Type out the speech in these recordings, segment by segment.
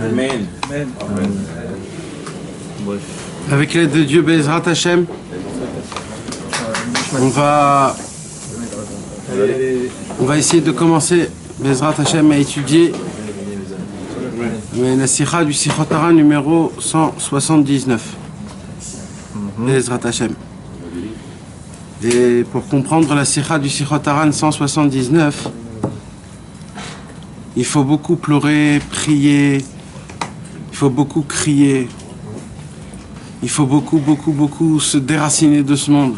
Amen. Avec l'aide de Dieu, Bezrat Hashem, on va essayer de commencer, Bezrat Hashem, à étudier la Sikha du Sichot Haran numéro 179. Bezrat Hashem. Et pour comprendre la Sikha du Sichot Haran 179, il faut beaucoup pleurer, prier, il faut beaucoup crier, il faut beaucoup se déraciner de ce monde.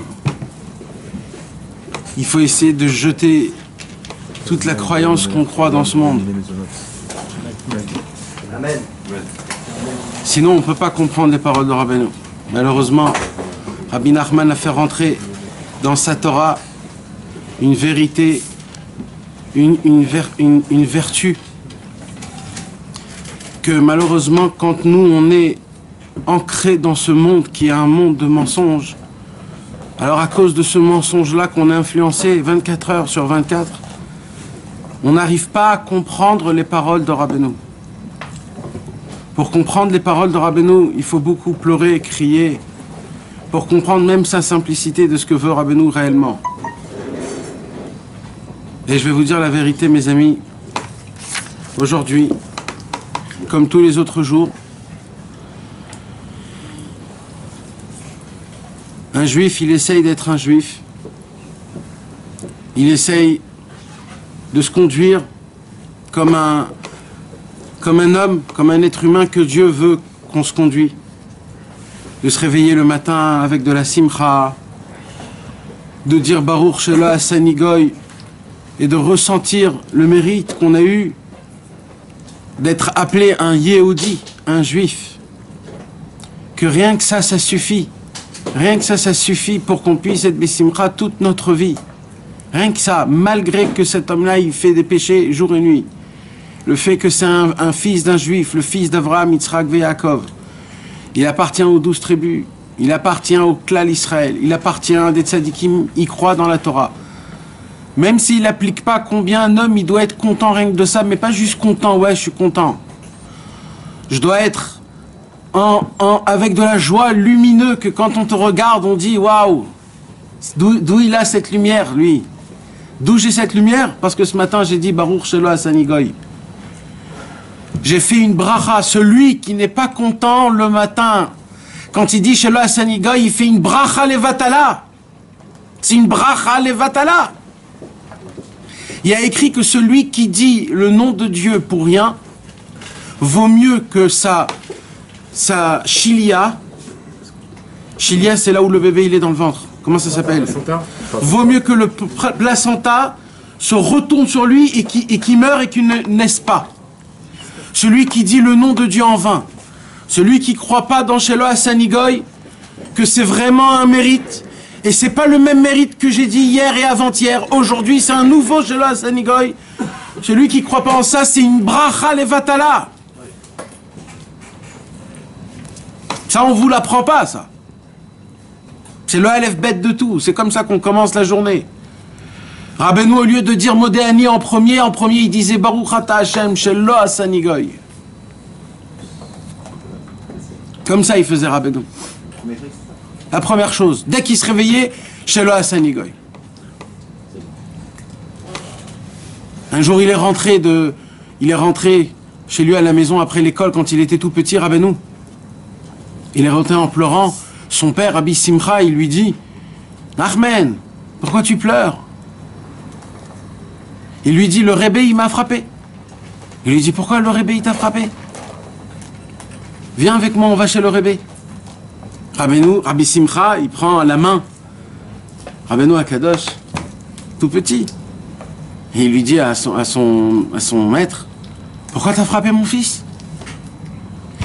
Il faut essayer de jeter toute la croyance qu'on croit dans ce monde. Amen. Sinon, on ne peut pas comprendre les paroles de Rabbeinu. Malheureusement, Rabbi Nachman a fait rentrer dans sa Torah une vérité, une vertu que malheureusement, quand nous, on est ancré dans ce monde qui est un monde de mensonges, alors à cause de ce mensonge-là qu'on est influencé 24 heures sur 24, on n'arrive pas à comprendre les paroles de Rabbeinu. Pour comprendre les paroles de Rabbeinu, il faut beaucoup pleurer, crier, pour comprendre même sa simplicité de ce que veut Rabbeinu réellement. Et je vais vous dire la vérité, mes amis, aujourd'hui, comme tous les autres jours, un juif, il essaye d'être un juif. Il essaye de se conduire comme un homme, comme un être humain que Dieu veut qu'on se conduise. De se réveiller le matin avec de la simcha, de dire Baruch Shelo Asani Goy et de ressentir le mérite qu'on a eu d'être appelé un Yehudi, un juif. Que rien que ça suffit. Rien que ça suffit pour qu'on puisse être Bessimcha toute notre vie. Rien que ça, malgré que cet homme-là, il fait des péchés jour et nuit. Le fait que c'est un fils d'un juif, le fils d'Avraham, Yitzhak et Yaakov. Il appartient aux 12 tribus. Il appartient au Klal Israël. Il appartient à des tzadikim. Il croit dans la Torah. Même s'il n'applique pas combien un homme, il doit être content rien que de ça, mais pas juste content, ouais, je suis content. Je dois être avec de la joie lumineux que quand on te regarde, on dit waouh, d'où il a cette lumière, lui. D'où j'ai cette lumière? Parce que ce matin, j'ai dit Baruch Shelo Asani Goy. J'ai fait une bracha. Celui qui n'est pas content le matin, quand il dit Shelo Asani Goy, il fait une bracha levatala. C'est une bracha levatala. Il y a écrit que celui qui dit le nom de Dieu pour rien vaut mieux que sa chilia. Chilia, c'est là où le bébé il est dans le ventre. Comment ça s'appelle? Vaut mieux que le placenta se retourne sur lui et qui meure et qu'il ne naisse pas. Celui qui dit le nom de Dieu en vain. Celui qui ne croit pas dans Shelo Asani Goy, que c'est vraiment un mérite. Et c'est pas le même mérite que j'ai dit hier et avant-hier. Aujourd'hui, c'est un nouveau Shelo Asani Goy. Celui qui ne croit pas en ça, c'est une bracha levatala. Ça, on ne vous l'apprend pas, ça. C'est le Aleph Bet de tout. C'est comme ça qu'on commence la journée. Rabbeinu, au lieu de dire Modéani en premier, il disait Baruch Ata Hashem Shelo Asani Goy. Comme ça, il faisait Rabbeinu. La première chose, dès qu'il se réveillait, Shelo Asani Goy. Un jour, il est rentré chez lui à la maison après l'école quand il était tout petit, Rabbeinu. Il est rentré en pleurant. Son père, Rabbi Simcha, il lui dit Nachman, pourquoi tu pleures? Il lui dit le Rebbe, il m'a frappé. Il lui dit pourquoi le Rebbe, il t'a frappé? Viens avec moi, on va chez le Rebbe. Rabbi Simcha, il prend la main Rabbeinu Akadosh, tout petit. Et il lui dit à son maître pourquoi t'as frappé mon fils?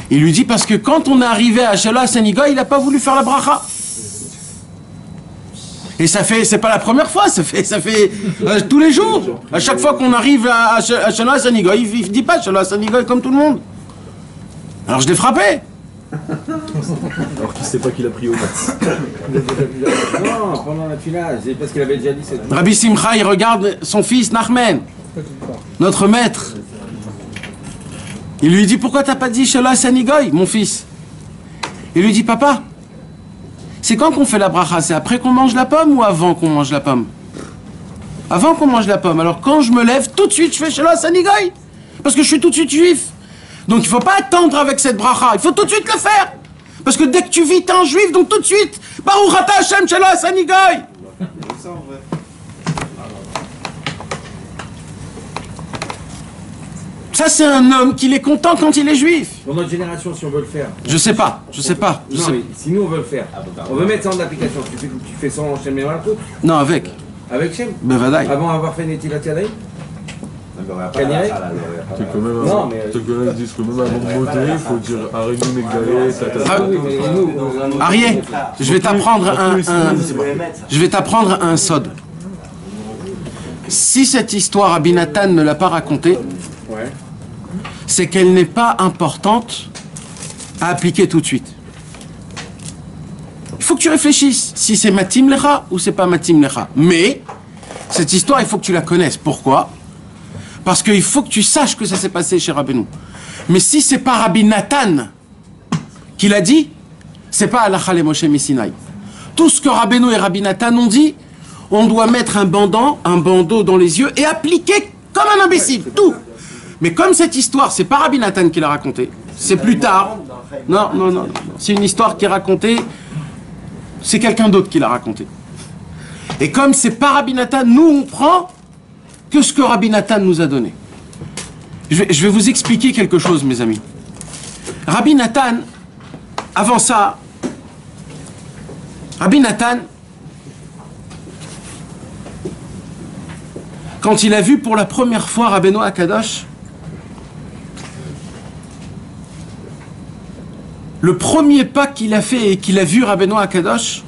Il lui dit parce que quand on est arrivé à Shelo Asani Goy, il n'a pas voulu faire la bracha. Et c'est pas la première fois, ça fait tous les jours. À chaque fois qu'on arrive à Shelo Asani Goy, il ne dit pas Shelo Asani Goy comme tout le monde. Alors je l'ai frappé. Alors qu'il ne sait pas qu'il a pris au match. Non, pendant la finale, c'est parce qu'il avait déjà dit cette. Rabbi Simcha, il regarde son fils Nachman, notre maître. Il lui dit, pourquoi t'as pas dit Shalom Sanigoy, mon fils? Il lui dit, papa, c'est quand qu'on fait la bracha? C'est après qu'on mange la pomme ou avant qu'on mange la pomme? Avant qu'on mange la pomme. Alors quand je me lève, tout de suite, je fais Shalom Sanigoy. Parce que je suis tout de suite juif. Donc il ne faut pas attendre avec cette bracha. Il faut tout de suite le faire. Parce que dès que tu vis, t'es un juif, donc tout de suite, Baruch Ata Hashem Shalom Sanigoy. Ça, c'est un homme qu'il est content quand il est juif. Pour notre génération, si on veut le faire. Je sais pas, je sais pas. Non, mais si nous on veut le faire, on veut mettre ça en application. Tu fais ça en Shem Malkout. Non, avec. Avec Shem. Ben vadaï. Avant avoir fait Netilat Yadayim. C'est quand même Non, mais- ils disent que même avant de monter, il faut dire Arinu Megdalé, Ah oui, mais nous, Arié, je vais t'apprendre je vais t'apprendre un sod. Si cette histoire Rabbi Nathan ne l'a pas racontée, ouais. c'est qu'elle n'est pas importante à appliquer tout de suite. Il faut que tu réfléchisses si c'est Matim Lecha ou c'est pas Matim Lecha. Mais cette histoire, il faut que tu la connaisses. Pourquoi? Parce qu'il faut que tu saches que ça s'est passé chez Rabbeinu. Mais si c'est pas Rabbi Nathan qui l'a dit, c'est pas Halacha le Moshe Messinaï. Tout ce que Rabbeinu et Rabbi Nathan ont dit, on doit mettre un bandeau dans les yeux et appliquer comme un imbécile, tout. Mais comme cette histoire, c'est pas Rabbi Nathan qui l'a racontée, c'est plus tard. Non. C'est une histoire qui est racontée, c'est quelqu'un d'autre qui l'a racontée. Et comme c'est pas Rabbi Nathan, nous on prend que ce que Rabbi Nathan nous a donné. Je vais vous expliquer quelque chose, mes amis. Rabbi Nathan, avant ça, Rabbi Nathan, quand il a vu pour la première fois Rabbeinu Akadosh, le premier pas qu'il a fait et qu'il a vu Rabbeinu Akadosh,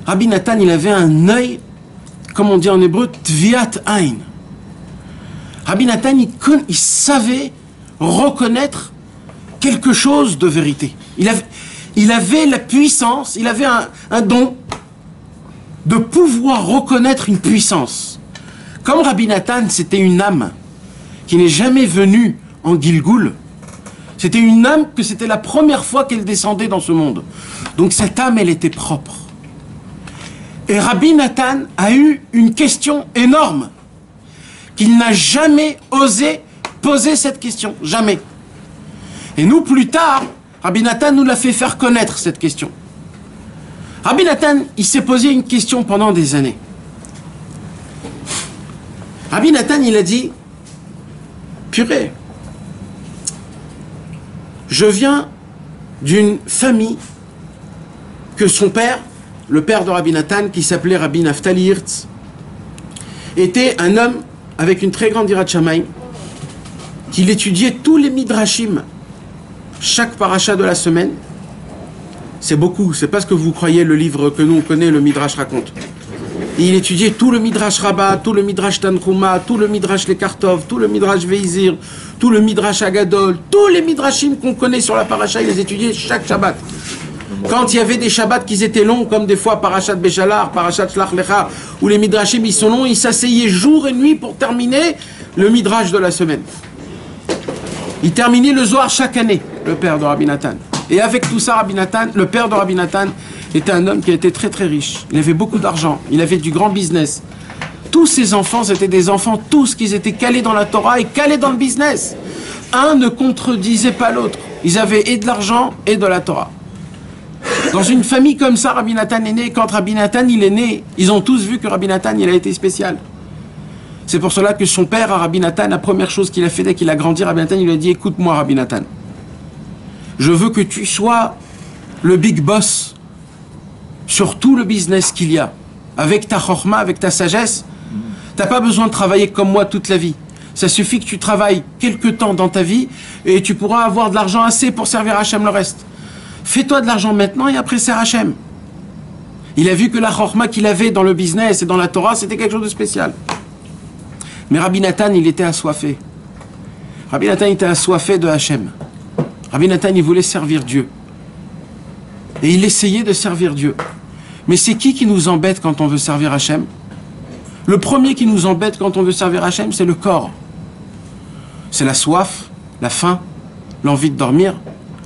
Rabbi Nathan, il avait un œil, comme on dit en hébreu, tviat ain. Rabbi Nathan, il savait reconnaître quelque chose de vérité. Il avait la puissance, il avait un don de pouvoir reconnaître une puissance. Comme Rabbi Nathan, c'était une âme qui n'est jamais venue en Gilgoul. C'était une âme que c'était la première fois qu'elle descendait dans ce monde. Donc cette âme, elle était propre. Et Rabbi Nathan a eu une question énorme qu'il n'a jamais osé poser cette question. Jamais. Et nous, plus tard, Rabbi Nathan nous l'a fait faire connaître cette question. Rabbi Nathan, il s'est posé une question pendant des années. Rabbi Nathan, il a dit, purée, je viens d'une famille que son père, le père de Rabbi Nathan, qui s'appelait Rabbi Naftali Hirtz, était un homme avec une très grande Yirat Shamayim, qu'il étudiait tous les midrashim, chaque paracha de la semaine. C'est beaucoup, c'est pas ce que vous croyez le livre que nous on connaît, le midrash raconte. Et il étudiait tout le midrash Rabbah, tout le midrash Tanchuma, tout le midrash Lekartov, tout le midrash Veizir, tout le midrash Agadol, tous les midrashim qu'on connaît sur la paracha, il les étudiait chaque Shabbat. Quand il y avait des Shabbats qui étaient longs, comme des fois Parashat Béchalar, Parashat Shlach Lecha, où les midrashim ils sont longs, il s'asseyait jour et nuit pour terminer le midrash de la semaine. Il terminait le Zohar chaque année, le père de Rabbi Nathan. Et avec tout ça, Rabbi Nathan, le père de Rabbi Nathan, était un homme qui était très très riche. Il avait beaucoup d'argent, il avait du grand business. Tous ses enfants, c'était des enfants, tous qui étaient calés dans la Torah et calés dans le business. Un ne contredisait pas l'autre. Ils avaient et de l'argent et de la Torah. Dans une famille comme ça, Rabbi Nathan est né. Quand Rabbi Nathan il est né, ils ont tous vu que Rabbi Nathan il a été spécial. C'est pour cela que son père, Rabbi Nathan, la première chose qu'il a fait dès qu'il a grandi, Rabbi Nathan, il lui a dit, écoute-moi Rabbi Nathan, je veux que tu sois le big boss sur tout le business qu'il y a. Avec ta chorma, avec ta sagesse, t'as pas besoin de travailler comme moi toute la vie. Ça suffit que tu travailles quelque temps dans ta vie et tu pourras avoir de l'argent assez pour servir Hachem le reste. Fais-toi de l'argent maintenant et après sers Hachem. Il a vu que la chorma qu'il avait dans le business et dans la Torah, c'était quelque chose de spécial. Mais Rabbi Nathan, il était assoiffé. Rabbi Nathan était assoiffé de Hachem. Rabbi Nathan, il voulait servir Dieu. Et il essayait de servir Dieu. Mais c'est qui nous embête quand on veut servir Hachem? Le premier qui nous embête quand on veut servir Hachem, c'est le corps. C'est la soif, la faim, l'envie de dormir,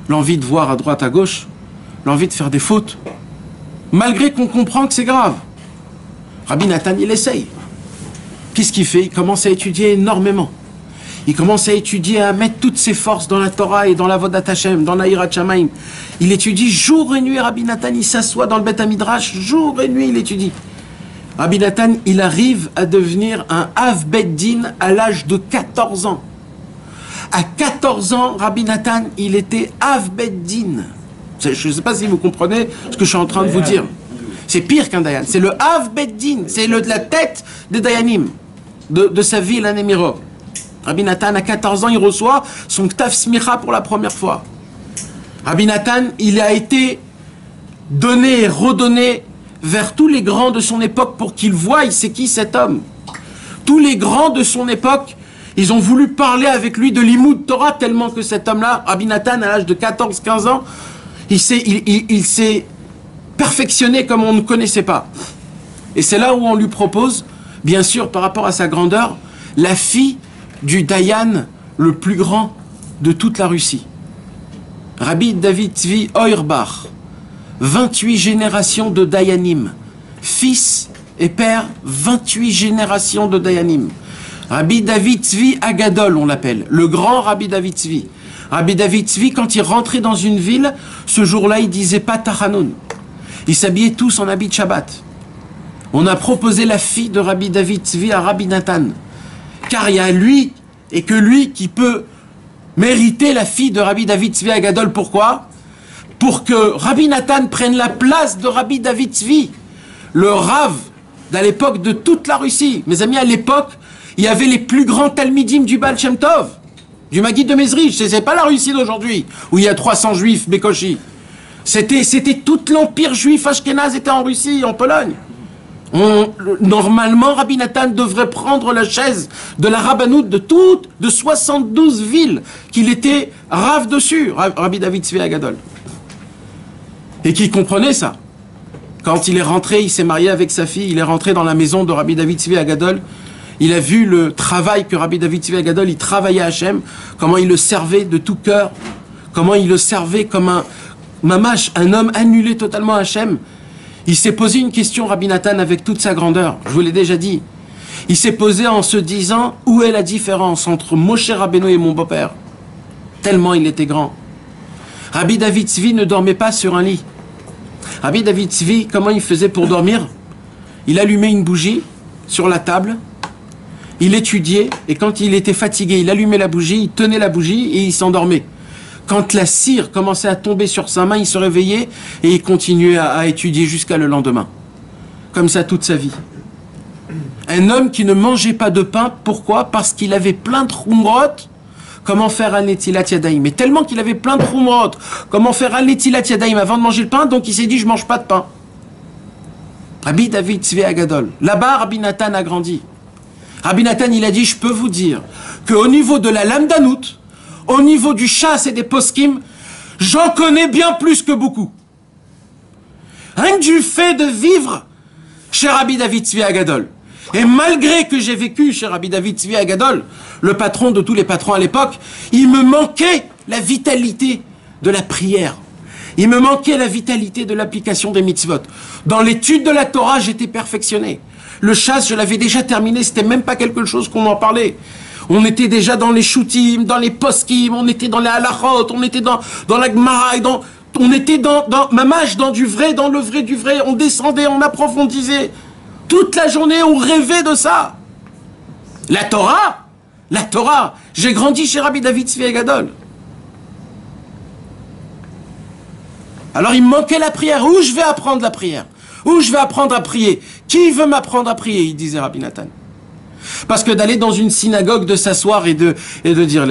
l'envie de voir à droite, à gauche, l'envie de faire des fautes, malgré qu'on comprend que c'est grave. Rabbi Nathan, il essaye. Qu'est-ce qu'il fait? Il commence à étudier énormément. Il commence à étudier, à mettre toutes ses forces dans la Torah et dans la Vodat Hashem, dans la Hirat Shamayim. Il étudie jour et nuit. Rabbi Nathan, il s'assoit dans le Beth Hamidrash, jour et nuit, il étudie. Rabbi Nathan, il arrive à devenir un Av Bet Din à l'âge de 14 ans. À 14 ans, Rabbi Nathan, il était Av Bet Din. Je ne sais pas si vous comprenez ce que je suis en train de vous dire. C'est pire qu'un Dayan. C'est le Av Bet Din. C'est la tête des Dayanim, de sa ville à Némirov. Rabbi Nathan, à 14 ans, il reçoit son Ktaf Smicha pour la première fois. Rabbi Nathan, il a été donné et redonné vers tous les grands de son époque pour qu'ils voient c'est qui cet homme. Tous les grands de son époque, ils ont voulu parler avec lui de l'Imoud Torah tellement que cet homme-là, Rabbi Nathan, à l'âge de 14-15 ans, il s'est perfectionné comme on ne connaissait pas. Et c'est là où on lui propose, bien sûr, par rapport à sa grandeur, la fille du Dayan le plus grand de toute la Russie. Rabbi David Tzvi Auerbach, 28 générations de Dayanim, fils et père, 28 générations de Dayanim. Rabbi David Tzvi Agadol, on l'appelle, le grand Rabbi David Tzvi. Rabbi David Tzvi, quand il rentrait dans une ville, ce jour-là, il disait pas Tachanoun. Ils s'habillaient tous en habit de Shabbat. On a proposé la fille de Rabbi David Tzvi à Rabbi Nathan. Car il y a lui, et que lui qui peut mériter la fille de Rabbi David Tzvi Agadol. Pourquoi? Pour que Rabbi Nathan prenne la place de Rabbi David Tzvi, le Rav d'à l'époque de toute la Russie. Mes amis, à l'époque, il y avait les plus grands talmidim du Baal Shem Tov, du Maguid de Mezrich. C'est pas la Russie d'aujourd'hui, où il y a 300 juifs, Bekoshi. C'était tout l'empire juif ashkénaze était en Russie, en Pologne. Normalement, Rabbi Nathan devrait prendre la chaise de la rabbanoute de 72 villes qu'il était Rav dessus, Rabbi David Tzvi Agadol. Et qui comprenait ça. Quand il est rentré, il s'est marié avec sa fille, il est rentré dans la maison de Rabbi David Tzvi Agadol. Il a vu le travail que Rabbi David Tzvi Agadol, il travaillait à Hachem, comment il le servait de tout cœur, comment il le servait comme un mamash, un homme annulé totalement à Hachem. Il s'est posé une question, Rabbi Nathan, avec toute sa grandeur. Je vous l'ai déjà dit. Il s'est posé en se disant, où est la différence entre Moshe Rabbeinu et mon beau-père? Tellement il était grand. Rabbi David Tzvi ne dormait pas sur un lit. Rabbi David Tzvi, comment il faisait pour dormir? Il allumait une bougie sur la table, il étudiait, et quand il était fatigué, il allumait la bougie, il tenait la bougie et il s'endormait. Quand la cire commençait à tomber sur sa main, il se réveillait et il continuait à étudier jusqu'à le lendemain. Comme ça toute sa vie. Un homme qui ne mangeait pas de pain, pourquoi? Parce qu'il avait plein de khumrot. Comment faire un netilat yadayim? Mais tellement qu'il avait plein de khumrot. Comment faire un netilat yadayim avant de manger le pain? Donc il s'est dit, je mange pas de pain. Rabbi David Tzvi Agadol. Là-bas, Rabbi Nathan a grandi. Rabbi Nathan, il a dit, je peux vous dire qu'au niveau de la lamdanout, au niveau du chasse et des poskim, j'en connais bien plus que beaucoup. Rien que du fait de vivre chez Rabbi David Tzvi Agadol. Et malgré que j'ai vécu chez Rabbi David Tzvi Agadol, le patron de tous les patrons à l'époque, il me manquait la vitalité de la prière. Il me manquait la vitalité de l'application des mitzvot. Dans l'étude de la Torah, j'étais perfectionné. Le chasse, je l'avais déjà terminé, c'était même pas quelque chose qu'on en parlait. On était déjà dans les shootim, dans les poskim, on était dans les halachot, on était dans la gemara, on était dans mamash, dans du vrai, dans le vrai du vrai. On descendait, on approfondissait. Toute la journée, on rêvait de ça. La Torah, j'ai grandi chez Rabbi David Tzvi Agadol. Alors il me manquait la prière. Où je vais apprendre la prière? Où je vais apprendre à prier? Qui veut m'apprendre à prier? Il disait Rabbi Nathan. Parce que d'aller dans une synagogue, de s'asseoir et de dire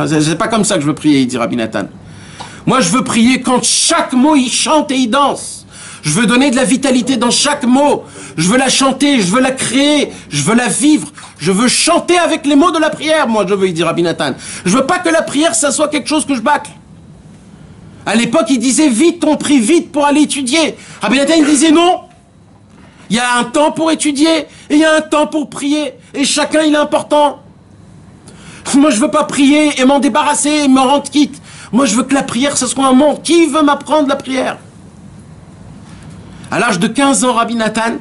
c'est pas comme ça que je veux prier, il dit Rabbi Nathan. Moi je veux prier quand chaque mot il chante et il danse. Je veux donner de la vitalité dans chaque mot. Je veux la chanter, je veux la créer, je veux la vivre. Je veux chanter avec les mots de la prière, moi je veux, il dit Rabbi Nathan. Je veux pas que la prière ça soit quelque chose que je bâcle. À l'époque il disait vite, on prie vite pour aller étudier. Rabbi Nathan il disait non. Il y a un temps pour étudier et il y a un temps pour prier. Et chacun, il est important. Moi, je veux pas prier et m'en débarrasser et me rendre quitte. Moi, je veux que la prière, ce soit un monde. Qui veut m'apprendre la prière? À l'âge de 15 ans, Rabbi Nathan,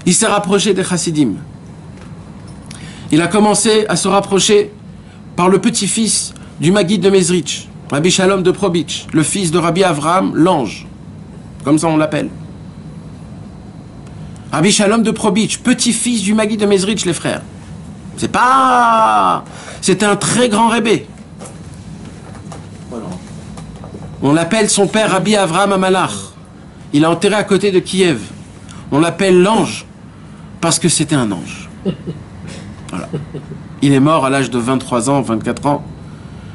il s'est rapproché des chassidim. Il a commencé à se rapprocher par le petit-fils du Maguide de Mezrich, Rabbi Shalom de Probitch, le fils de Rabbi Avraham, l'ange. Comme ça on l'appelle. Rabbi Shalom de Probitch, petit-fils du Maguide de Mezrich, les frères. C'est pas... C'était un très grand rébé. On l'appelle son père Rabbi Avraham Amalach. Il est enterré à côté de Kiev. On l'appelle l'ange parce que c'était un ange. Voilà. Il est mort à l'âge de 23 ans, 24 ans.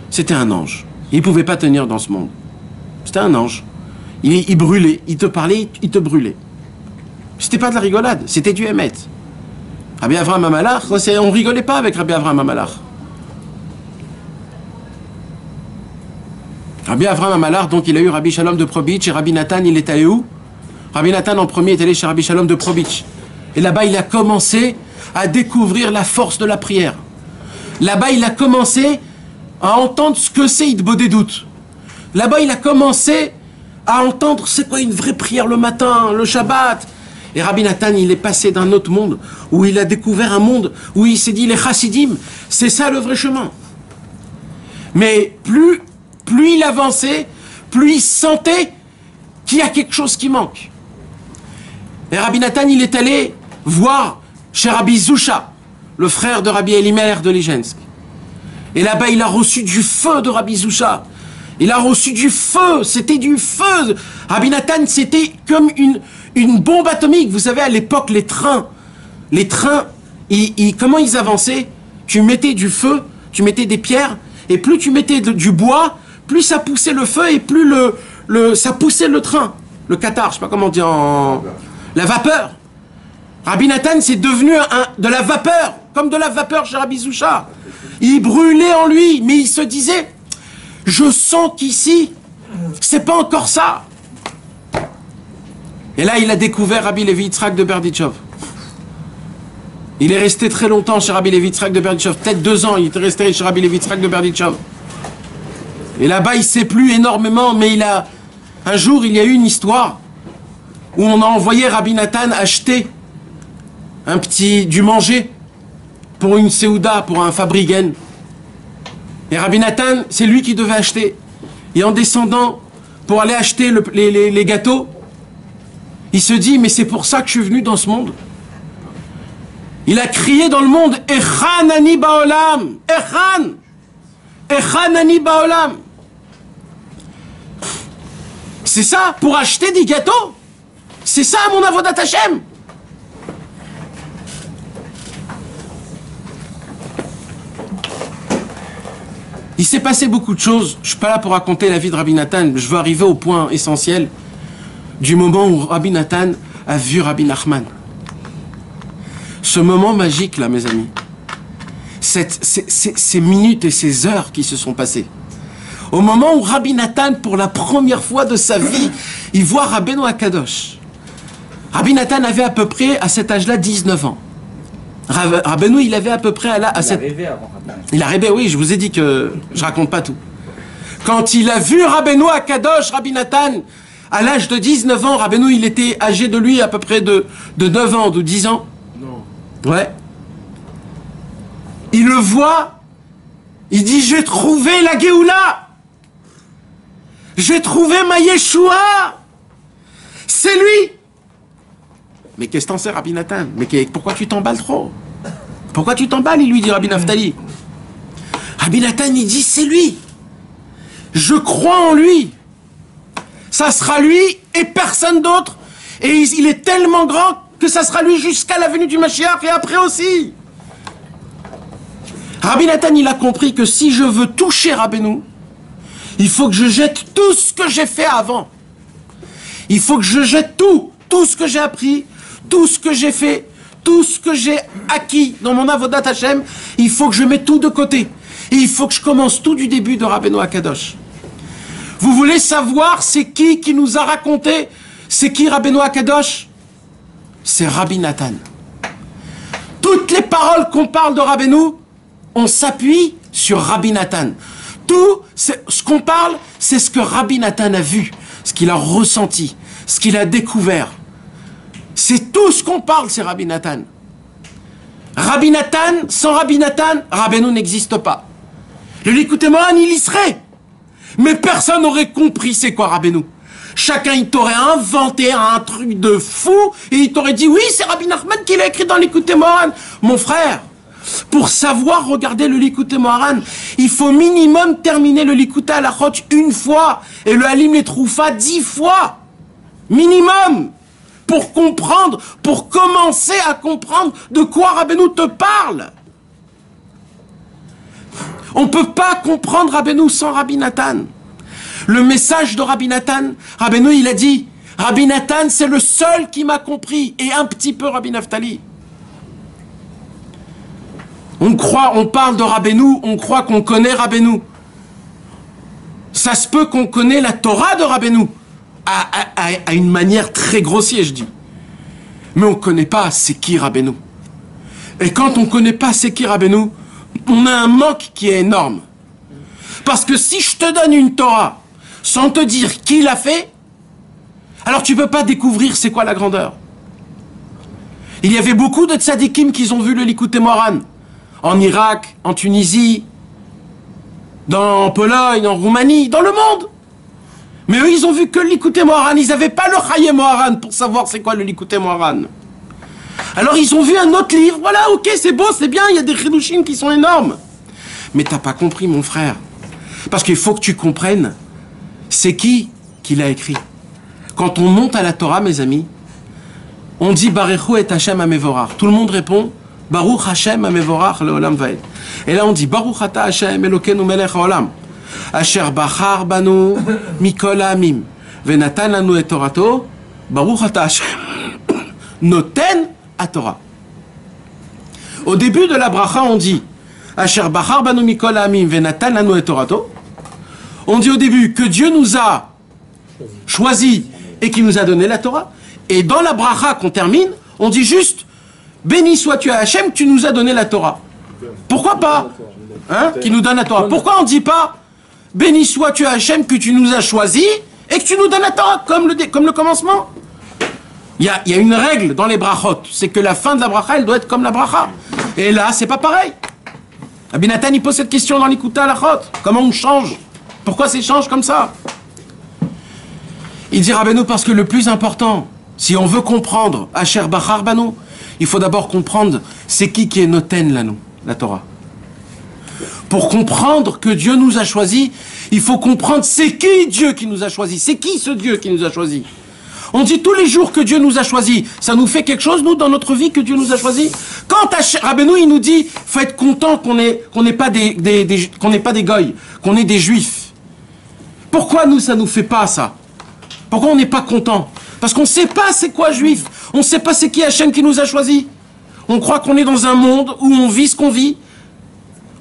C'était un ange. Il ne pouvait pas tenir dans ce monde. C'était un ange. Il brûlait. Il te parlait, il te brûlait. C'était pas de la rigolade, c'était du émet. Rabbi Avraham Amalach, on rigolait pas avec Rabbi Avraham Amalach. Rabbi Avraham Amalach, donc il a eu Rabbi Shalom de Probitch et Rabbi Nathan, il est allé où? Rabbi Nathan en premier est allé chez Rabbi Shalom de Probitch. Et là-bas, il a commencé à découvrir la force de la prière. Là-bas, il a commencé à entendre ce que c'est Hitbod des doutes. Là-bas, il a commencé à entendre c'est quoi une vraie prière le matin, le Shabbat. Et Rabbi Nathan, il est passé d'un autre monde où il a découvert un monde où il s'est dit les chassidim, c'est ça le vrai chemin. Mais plus il avançait, plus il sentait qu'il y a quelque chose qui manque. Et Rabbi Nathan, il est allé voir chez Rabbi Zusha, le frère de Rabbi Elimelech de Ligensk. Et là-bas, il a reçu du feu de Rabbi Zusha. Il a reçu du feu, c'était du feu. Rabbi Nathan, c'était comme une bombe atomique. Vous savez, à l'époque, les trains, comment ils avançaient? Tu mettais du feu, tu mettais des pierres, et plus tu mettais du bois, plus ça poussait le feu, et plus ça poussait le train. Le qatar, je sais pas comment dire la vapeur. Rabbi Nathan, c'est devenu de la vapeur, comme de la vapeur chez Rabbi Zusha. Il brûlait en lui, mais il se disait, je sens qu'ici, c'est pas encore ça. Et là, il a découvert Rabbi Levi Yitzhak de Berdichov. Il est resté très longtemps chez Rabbi Levi Yitzhak de Berdichov, peut-être 2 ans, il était resté chez Rabbi Levi Yitzhak de Berdichov. Et là-bas, il sait plus énormément, mais un jour, il y a eu une histoire où on a envoyé Rabbi Nathan acheter du manger pour une Seouda, pour un Fabrigen. Et Rabbi Nathan, c'est lui qui devait acheter. Et en descendant pour aller acheter les gâteaux, il se dit, mais c'est pour ça que je suis venu dans ce monde. Il a crié dans le monde, Echan ani baolam, Echan, Echan ani baolam. C'est ça, pour acheter des gâteaux. C'est ça mon avodat Hashem. Il s'est passé beaucoup de choses. Je ne suis pas là pour raconter la vie de Rabbi Nathan. Je veux arriver au point essentiel du moment où Rabbi Nathan a vu Rabbi Nachman. Ce moment magique là, mes amis. Ces minutes et ces heures qui se sont passées. Au moment où Rabbi Nathan, pour la première fois de sa vie, il voit Rabbeinu Akadosh. Rabbi Nathan avait à peu près, à cet âge-là, 19 ans. Rabbeinu, il avait à peu près Il a rêvé avant Rabbi Nathan. Il a rêvé, oui, je vous ai dit que je raconte pas tout. Quand il a vu Rabbeinu Akadosh, Rabbi Nathan, à l'âge de 19 ans, Rabbeinu, il était âgé de lui à peu près de 9 ans, de 10 ans. Non. Ouais. Il le voit, il dit, j'ai trouvé la Géoula. J'ai trouvé ma Yeshua. C'est lui. Mais qu'est-ce que t'en sais, Rabbi Nathan? Mais pourquoi tu t'emballes trop? Pourquoi tu t'emballes? Il lui dit, Rabbi Naftali. Rabbi Nathan, il dit, c'est lui. Je crois en lui. Ça sera lui et personne d'autre. Et il est tellement grand que ça sera lui jusqu'à la venue du Mashiach et après aussi. Rabbi Nathan, il a compris que si je veux toucher Rabbeinu, il faut que je jette tout ce que j'ai fait avant. Il faut que je jette tout ce que j'ai appris, tout ce que j'ai fait, tout ce que j'ai acquis dans mon avodat Hashem, il faut que je mette tout de côté. Et il faut que je commence tout du début de Rabbeinu Akadosh. Vous voulez savoir c'est qui nous a raconté c'est qui Rabbeinu Akadosh? C'est Rabbi Nathan. Toutes les paroles qu'on parle de Rabbeinu, on s'appuie sur Rabbi Nathan. Tout ce qu'on parle, c'est ce que Rabbi Nathan a vu, ce qu'il a ressenti, ce qu'il a découvert. C'est tout ce qu'on parle, c'est Rabbi Nathan. Rabbi Nathan, sans Rabbi Nathan, Rabbeinu n'existe pas. Le Likutei Moharan, il y serait. Mais personne n'aurait compris c'est quoi Rabbeinu. Chacun, il t'aurait inventé un truc de fou et il t'aurait dit, oui, c'est Rabbi Nachman qui l'a écrit dans le Likutei Moharan. Mon frère, pour savoir regarder le Likutei Moharan, il faut minimum terminer le Likutei Halachot une fois et le Halim les Troufa 10 fois. Minimum. Pour comprendre, pour commencer à comprendre de quoi Rabbeinu te parle. On ne peut pas comprendre Rabbeinu sans Rabbi Nathan. Le message de Rabbi Nathan, Rabbeinu il a dit, Rabbi Nathan c'est le seul qui m'a compris, et un petit peu Rabbi Naftali. On parle de Rabbeinu, on croit qu'on connaît Rabbeinu. Ça se peut qu'on connaît la Torah de Rabbeinu. À une manière très grossière, je dis. Mais on ne connaît pas c'est qui Rabbeinu. Et quand on ne connaît pas c'est qui Rabbeinu, on a un manque qui est énorme. Parce que si je te donne une Torah sans te dire qui l'a fait, alors tu ne peux pas découvrir c'est quoi la grandeur. Il y avait beaucoup de tzadikim qui ont vu le Likutei Moharan. En Irak, en Tunisie, en Pologne, en Roumanie, dans le monde. Mais eux, ils ont vu que le Likutei Moharan. Ils n'avaient pas le Chayei Moharan pour savoir c'est quoi le Likutei Moharan. Alors ils ont vu un autre livre. Voilà, ok, c'est beau, c'est bien. Il y a des chidushim qui sont énormes. Mais t'as pas compris, mon frère. Parce qu'il faut que tu comprennes c'est qui l'a écrit. Quand on monte à la Torah, mes amis, on dit Baruchu et Hashem Amevorach. Tout le monde répond Baruch Hashem Amevorach leolam vaed. Et là on dit Baruch ata Hashem Elokeinu melech haolam. Asher bachar banu mikol ha'amim venatan lanu et torato baruch ata Hashem noten ha-Torah. Au début de la bracha, on dit Asher bachar banu mikol ha'amim venatan lanu et torato. On dit au début que Dieu nous a choisi et qu'il nous a donné la Torah. Et dans la bracha qu'on termine, on dit juste béni sois-tu à Hachem, que tu nous as donné la Torah. Pourquoi pas qui nous donne la Torah. Pourquoi on ne dit pas béni sois-tu à Hachem, que tu nous as choisi et que tu nous donnes la Torah, comme le commencement. Il y a une règle dans les brachot, c'est que la fin de la bracha, elle doit être comme la bracha. Et là, c'est pas pareil. Rabbi Nathan, il pose cette question dans l'Likutei Halachot. Comment on change? Pourquoi ça change comme ça? Il dit Rabbeinu, parce que le plus important, si on veut comprendre Asher Bachar Banu, il faut d'abord comprendre c'est qui est Noten Lanu, la Torah. Pour comprendre que Dieu nous a choisis, il faut comprendre c'est qui Dieu qui nous a choisis. C'est qui ce Dieu qui nous a choisis? On dit tous les jours que Dieu nous a choisis. Ça nous fait quelque chose, nous, dans notre vie, que Dieu nous a choisis? Quand Rabbeinu, il nous dit, faut être content qu'on n'est pas des goy, qu'on est des juifs. Pourquoi nous, ça nous fait pas ça? Pourquoi on n'est pas content? Parce qu'on ne sait pas c'est quoi juif. On ne sait pas c'est qui Hachem qui nous a choisis. On croit qu'on est dans un monde où on vit ce qu'on vit.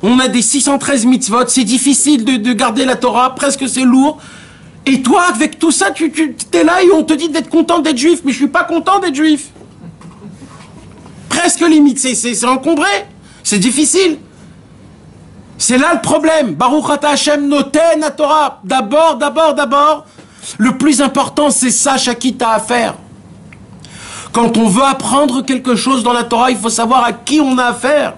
On a des 613 mitzvot. C'est difficile de garder la Torah. Presque c'est lourd. Et toi, avec tout ça, tu es là et on te dit d'être content d'être juif. Mais je suis pas content d'être juif. Presque limite. C'est encombré. C'est difficile. C'est là le problème. Baruch ata Hashem noten ha-Torah. D'abord. Le plus important, c'est sache à qui tu as affaire. Quand on veut apprendre quelque chose dans la Torah, il faut savoir à qui on a affaire.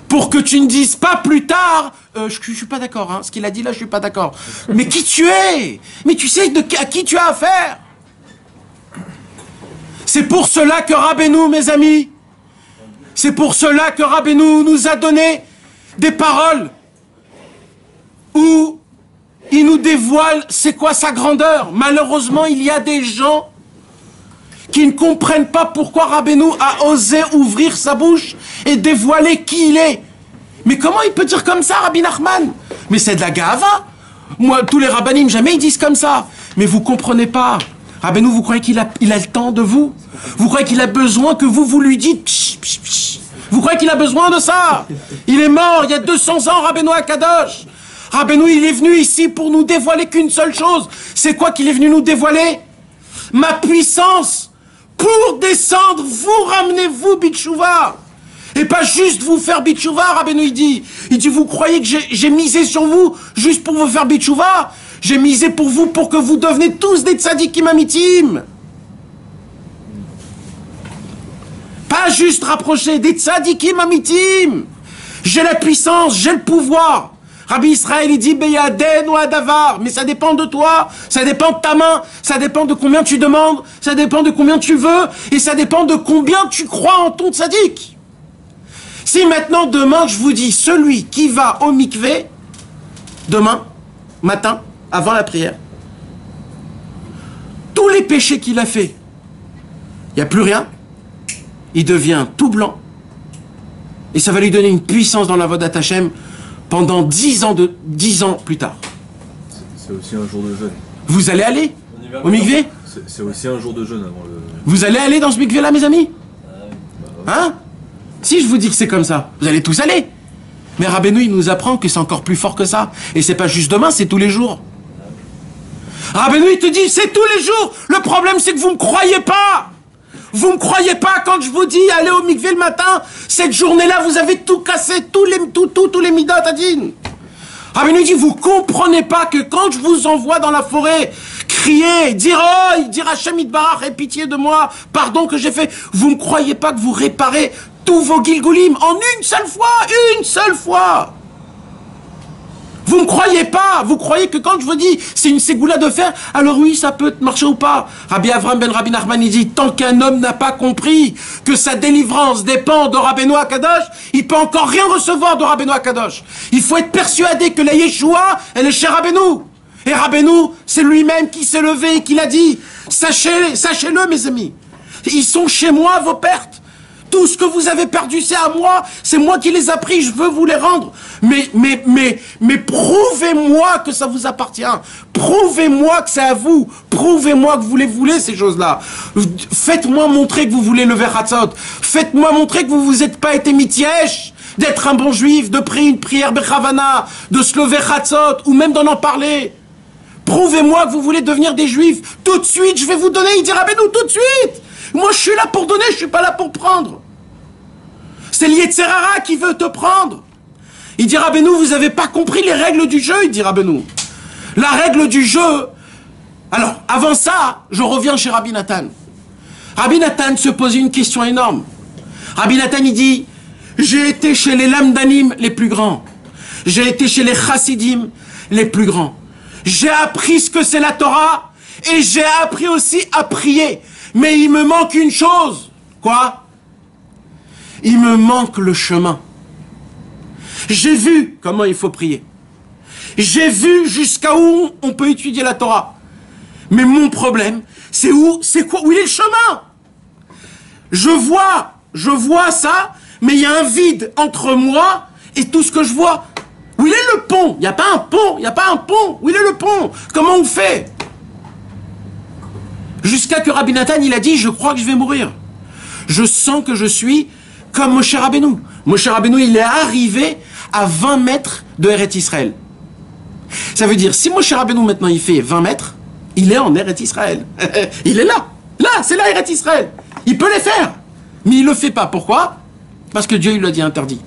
Pour que tu ne dises pas plus tard, je suis pas d'accord, ce qu'il a dit là, je suis pas d'accord. Mais qui tu es? Mais tu sais à qui tu as affaire? C'est pour cela que Rabbeinu, mes amis, c'est pour cela que Rabbeinu nous a donné des paroles où il nous dévoile c'est quoi sa grandeur. Malheureusement, il y a des gens qui ne comprennent pas pourquoi Rabbeinu a osé ouvrir sa bouche et dévoiler qui il est. Mais comment il peut dire comme ça, Rabbi Nachman? Mais c'est de la gava. Moi, tous les rabbanim, jamais ils disent comme ça. Mais vous comprenez pas. Rabbeinu, vous croyez qu'il a le temps de vous? Vous croyez qu'il a besoin que vous lui dites psh, psh, psh. Vous croyez qu'il a besoin de ça? Il est mort il y a 200 ans, Rabbeinu Akadosh. Rabbeinu, il est venu ici pour nous dévoiler qu'une seule chose. C'est quoi qu'il est venu nous dévoiler? Ma puissance pour descendre, vous ramenez-vous, Bitchouva. Et pas juste vous faire bitchouva, Rabbeinu il dit. Il dit, vous croyez que j'ai misé sur vous juste pour vous faire bitchouva? J'ai misé pour vous pour que vous deveniez tous des tzadikim amitim. Pas juste rapprocher, des tzadikim amitim. J'ai la puissance, j'ai le pouvoir. Rabbi Israël, il dit, Beyaden ou Adavar, mais ça dépend de toi, ça dépend de ta main, ça dépend de combien tu demandes, ça dépend de combien tu veux, et ça dépend de combien tu crois en ton tzadik. Si maintenant, demain, je vous dis, celui qui va au mikvé, demain, matin, avant la prière, tous les péchés qu'il a fait, il n'y a plus rien, il devient tout blanc, et ça va lui donner une puissance dans la Vodat Hashem pendant 10 ans plus tard. C'est aussi un jour de jeûne. Vous allez aller au mikvé? C'est aussi un jour de jeûne avant le... Vous allez aller dans ce mikvé-là, mes amis? Hein? Si je vous dis que c'est comme ça, vous allez tous aller. Mais Rabbeinu, il nous apprend que c'est encore plus fort que ça. Et c'est pas juste demain, c'est tous les jours. Rabbeinu, il te dit, c'est tous les jours. Le problème, c'est que vous me croyez pas. Vous me croyez pas quand je vous dis, allez au mikvé le matin. Cette journée-là, vous avez tout cassé, tous les midot adin. Rabbeinu dit, vous comprenez pas que quand je vous envoie dans la forêt, crier, dire Hachem Yitbarach, aie pitié de moi, pardon que j'ai fait, vous me croyez pas que vous réparez tous vos Gilgulim en une seule fois. Vous me croyez pas, vous croyez que quand je vous dis c'est une ségoula de fer, alors oui, ça peut marcher ou pas. Rabbi Avram ben Rabbi Nachman, il dit, tant qu'un homme n'a pas compris que sa délivrance dépend de Rabbeinu HaKadosh, il peut encore rien recevoir de Rabbeinu HaKadosh. Il faut être persuadé que la Yeshua, elle est chez Rabbeinu. Et Rabbeinu, c'est lui-même qui s'est levé et qui l'a dit, sachez-le mes amis, ils sont chez moi vos pertes. Tout ce que vous avez perdu, c'est à moi. C'est moi qui les ai pris, je veux vous les rendre. Mais prouvez-moi que ça vous appartient. Prouvez-moi que c'est à vous. Prouvez-moi que vous les voulez, ces choses-là. Faites-moi montrer que vous voulez le Hatzot. Faites-moi montrer que vous vous êtes pas été mitiesh, d'être un bon juif, de prier une prière Bechavana, de se lever Hatzot, ou même d'en parler. Prouvez-moi que vous voulez devenir des juifs. Tout de suite, je vais vous donner. Il dira, Rabbeinu, tout de suite. Moi, je suis là pour donner, je suis pas là pour prendre. C'est l'Yetzer Hara qui veut te prendre. Il dit, Rabbeinu, vous avez pas compris les règles du jeu, il dit Rabbeinu. La règle du jeu. Alors, avant ça, je reviens chez Rabbi Nathan. Rabbi Nathan se pose une question énorme. Rabbi Nathan, il dit, j'ai été chez les lamdanim les plus grands. J'ai été chez les chassidim les plus grands. J'ai appris ce que c'est la Torah et j'ai appris aussi à prier. Mais il me manque une chose. Quoi? Il me manque le chemin. J'ai vu comment il faut prier. J'ai vu jusqu'à où on peut étudier la Torah. Mais mon problème, c'est où il est le chemin? Je vois ça, mais il y a un vide entre moi et tout ce que je vois. Où il est le pont? Il n'y a pas un pont, Où il est le pont? Comment on fait? Jusqu'à que Rabbi Nathan, il a dit, je crois que je vais mourir. Je sens que je suis comme Moshe Rabbeinu. Moshe Rabbeinu, il est arrivé à 20 mètres de Eretz Israël. Ça veut dire, si Moshe Rabbeinu maintenant il fait 20 mètres, il est en Eretz Israël. Il est là. Là, c'est là Eretz Israël. Il peut les faire. Mais il ne le fait pas. Pourquoi? Parce que Dieu, il l'a dit interdit.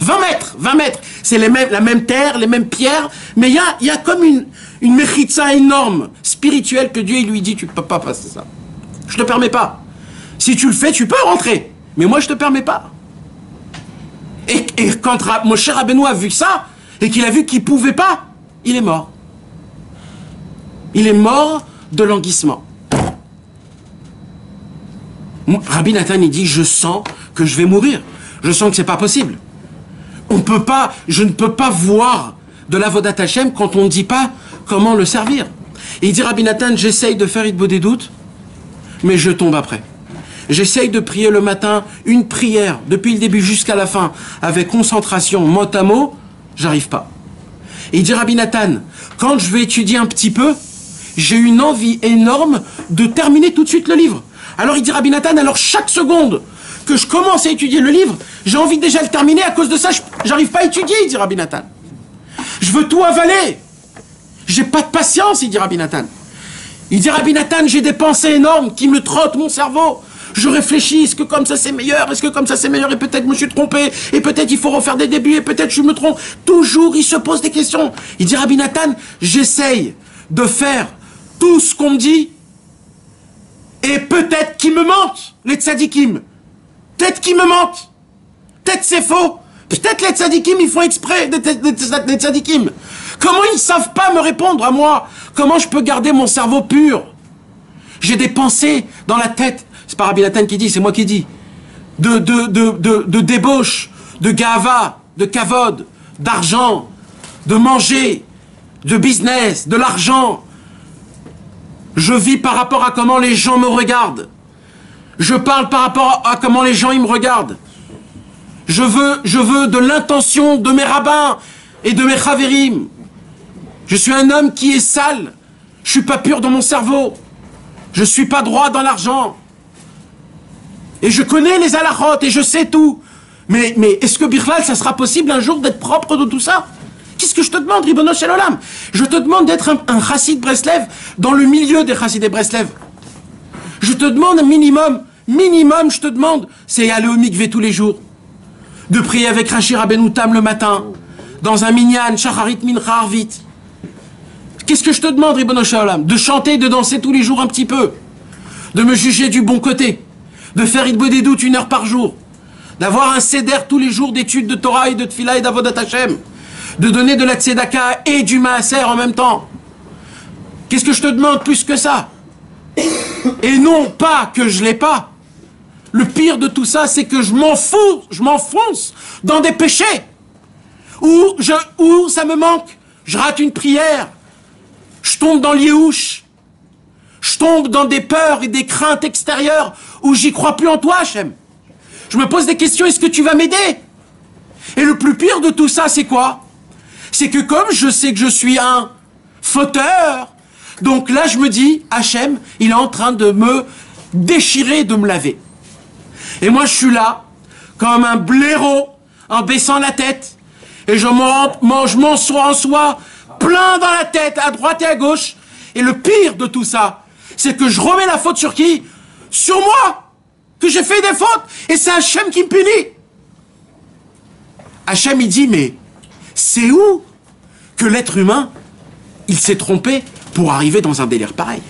20 mètres. C'est la même terre, les mêmes pierres, mais il y a comme une mechitza énorme, spirituelle, que Dieu il lui dit, tu ne peux pas passer ça. Je ne te permets pas. Si tu le fais, tu peux rentrer. Mais moi, je ne te permets pas. Et quand Moshe Rabbeinu a vu ça, et qu'il a vu qu'il ne pouvait pas, il est mort. Il est mort de languissement. Rabbi Nathan, il dit, je sens que je vais mourir. Je sens que c'est pas possible. Je ne peux pas voir de l'Avodat Hashem quand on ne dit pas comment le servir. Et il dit, Rabbi Nathan, j'essaye de faire Hitbodedut des doutes, mais je tombe après. J'essaye de prier le matin une prière depuis le début jusqu'à la fin avec concentration, mot à mot, j'arrive pas. Et il dit, Rabbi Nathan, quand je vais étudier un petit peu, j'ai une envie énorme de terminer tout de suite le livre. Alors il dit, Rabbi Nathan, alors chaque seconde que je commence à étudier le livre, j'ai envie déjà de le terminer, à cause de ça, j'arrive pas à étudier, il dit Rabbi Nathan. Je veux tout avaler. J'ai pas de patience, il dit Rabbi Nathan. Il dit, Rabbi Nathan, j'ai des pensées énormes qui me trottent mon cerveau. Je réfléchis, est-ce que comme ça c'est meilleur? Est-ce que comme ça c'est meilleur? Et peut-être je me suis trompé, et peut-être il faut refaire des débuts, et peut-être je me trompe. Toujours, il se pose des questions. Il dit, Rabbi Nathan, j'essaye de faire tout ce qu'on me dit, et peut-être qu'ils me mentent, les tzadikim. Peut-être qu'ils me mentent. Peut-être c'est faux. Peut-être les tzadikim, ils font exprès, les tzadikim. Comment ils savent pas me répondre à moi? Comment je peux garder mon cerveau pur? J'ai des pensées dans la tête. C'est pas Rabbi Nathan qui dit, c'est moi qui dis. De débauche, de gava, de kavod, d'argent, de manger, de business, de l'argent. Je vis par rapport à comment les gens me regardent. Je parle par rapport à comment les gens ils me regardent. Je veux de l'intention de mes rabbins et de mes chavérim. Je suis un homme qui est sale. Je suis pas pur dans mon cerveau. Je suis pas droit dans l'argent. Et je connais les halachot et je sais tout. Mais est-ce que Birlal, ça sera possible un jour d'être propre de tout ça? Qu'est-ce que je te demande, Ribono Shel Olam? Je te demande d'être un chassid Breslev dans le milieu des chassidés Breslev. Je te demande un minimum, je te demande, c'est aller au mikvé tous les jours. De prier avec Rashi Rabbeinu Tam le matin, dans un minyan, Shacharit Mincha Arvit. Qu'est-ce que je te demande, Ribono Shel Olam? De chanter, de danser tous les jours un petit peu. De me juger du bon côté. De faire Hitbodedut doutes 1 heure par jour. D'avoir un seder tous les jours d'études de Torah et de Tfila et d'Avodat Hashem. De donner de la tzedaka et du maaser en même temps. Qu'est-ce que je te demande plus que ça? Et non pas que je l'ai pas. Le pire de tout ça, c'est que je m'enfonce dans des péchés où ça me manque. Je rate une prière. Je tombe dans l'yéhouch. Je tombe dans des peurs et des craintes extérieures où j'y crois plus en toi, Hachem. Je me pose des questions, est-ce que tu vas m'aider? Et le plus pire de tout ça, c'est quoi? C'est que comme je sais que je suis un fauteur, donc là je me dis, Hachem, il est en train de me déchirer, de me laver. Et moi je suis là, comme un blaireau, en baissant la tête, et je m'en sois plein dans la tête, à droite et à gauche. Et le pire de tout ça, c'est que je remets la faute sur qui? Sur moi, que j'ai fait des fautes, et c'est Hachem qui me punit. Hachem il dit, mais c'est où que l'être humain, il s'est trompé pour arriver dans un délire pareil?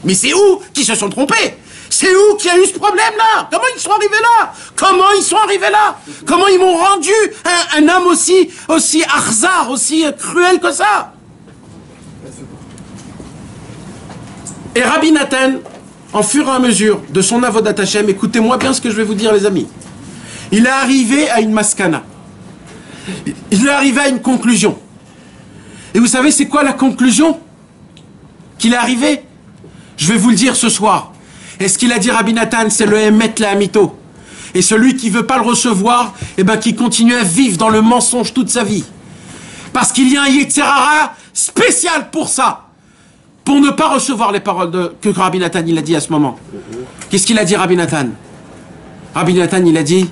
Mais c'est où qu'ils se sont trompés? C'est où qu'il y a eu ce problème-là? Comment ils sont arrivés là? Comment ils sont arrivés là? Comment ils m'ont rendu un homme aussi arzar, aussi cruel que ça? Et Rabbi Nathan, en fur et à mesure de son avodat Hashem, écoutez-moi bien ce que je vais vous dire, les amis. Il est arrivé à une maskana. Il est arrivé à une conclusion. Et vous savez, c'est quoi la conclusion qu'il est arrivé? Je vais vous le dire ce soir. Et ce qu'il a dit Rabbi Nathan, c'est le Emet la Amito. Et celui qui ne veut pas le recevoir, eh ben, qui continue à vivre dans le mensonge toute sa vie. Parce qu'il y a un Yetzer Hara spécial pour ça. Pour ne pas recevoir les paroles que Rabbi Nathan il a dit à ce moment. Qu'est-ce qu'il a dit, Rabbi Nathan? Rabbi Nathan, il a dit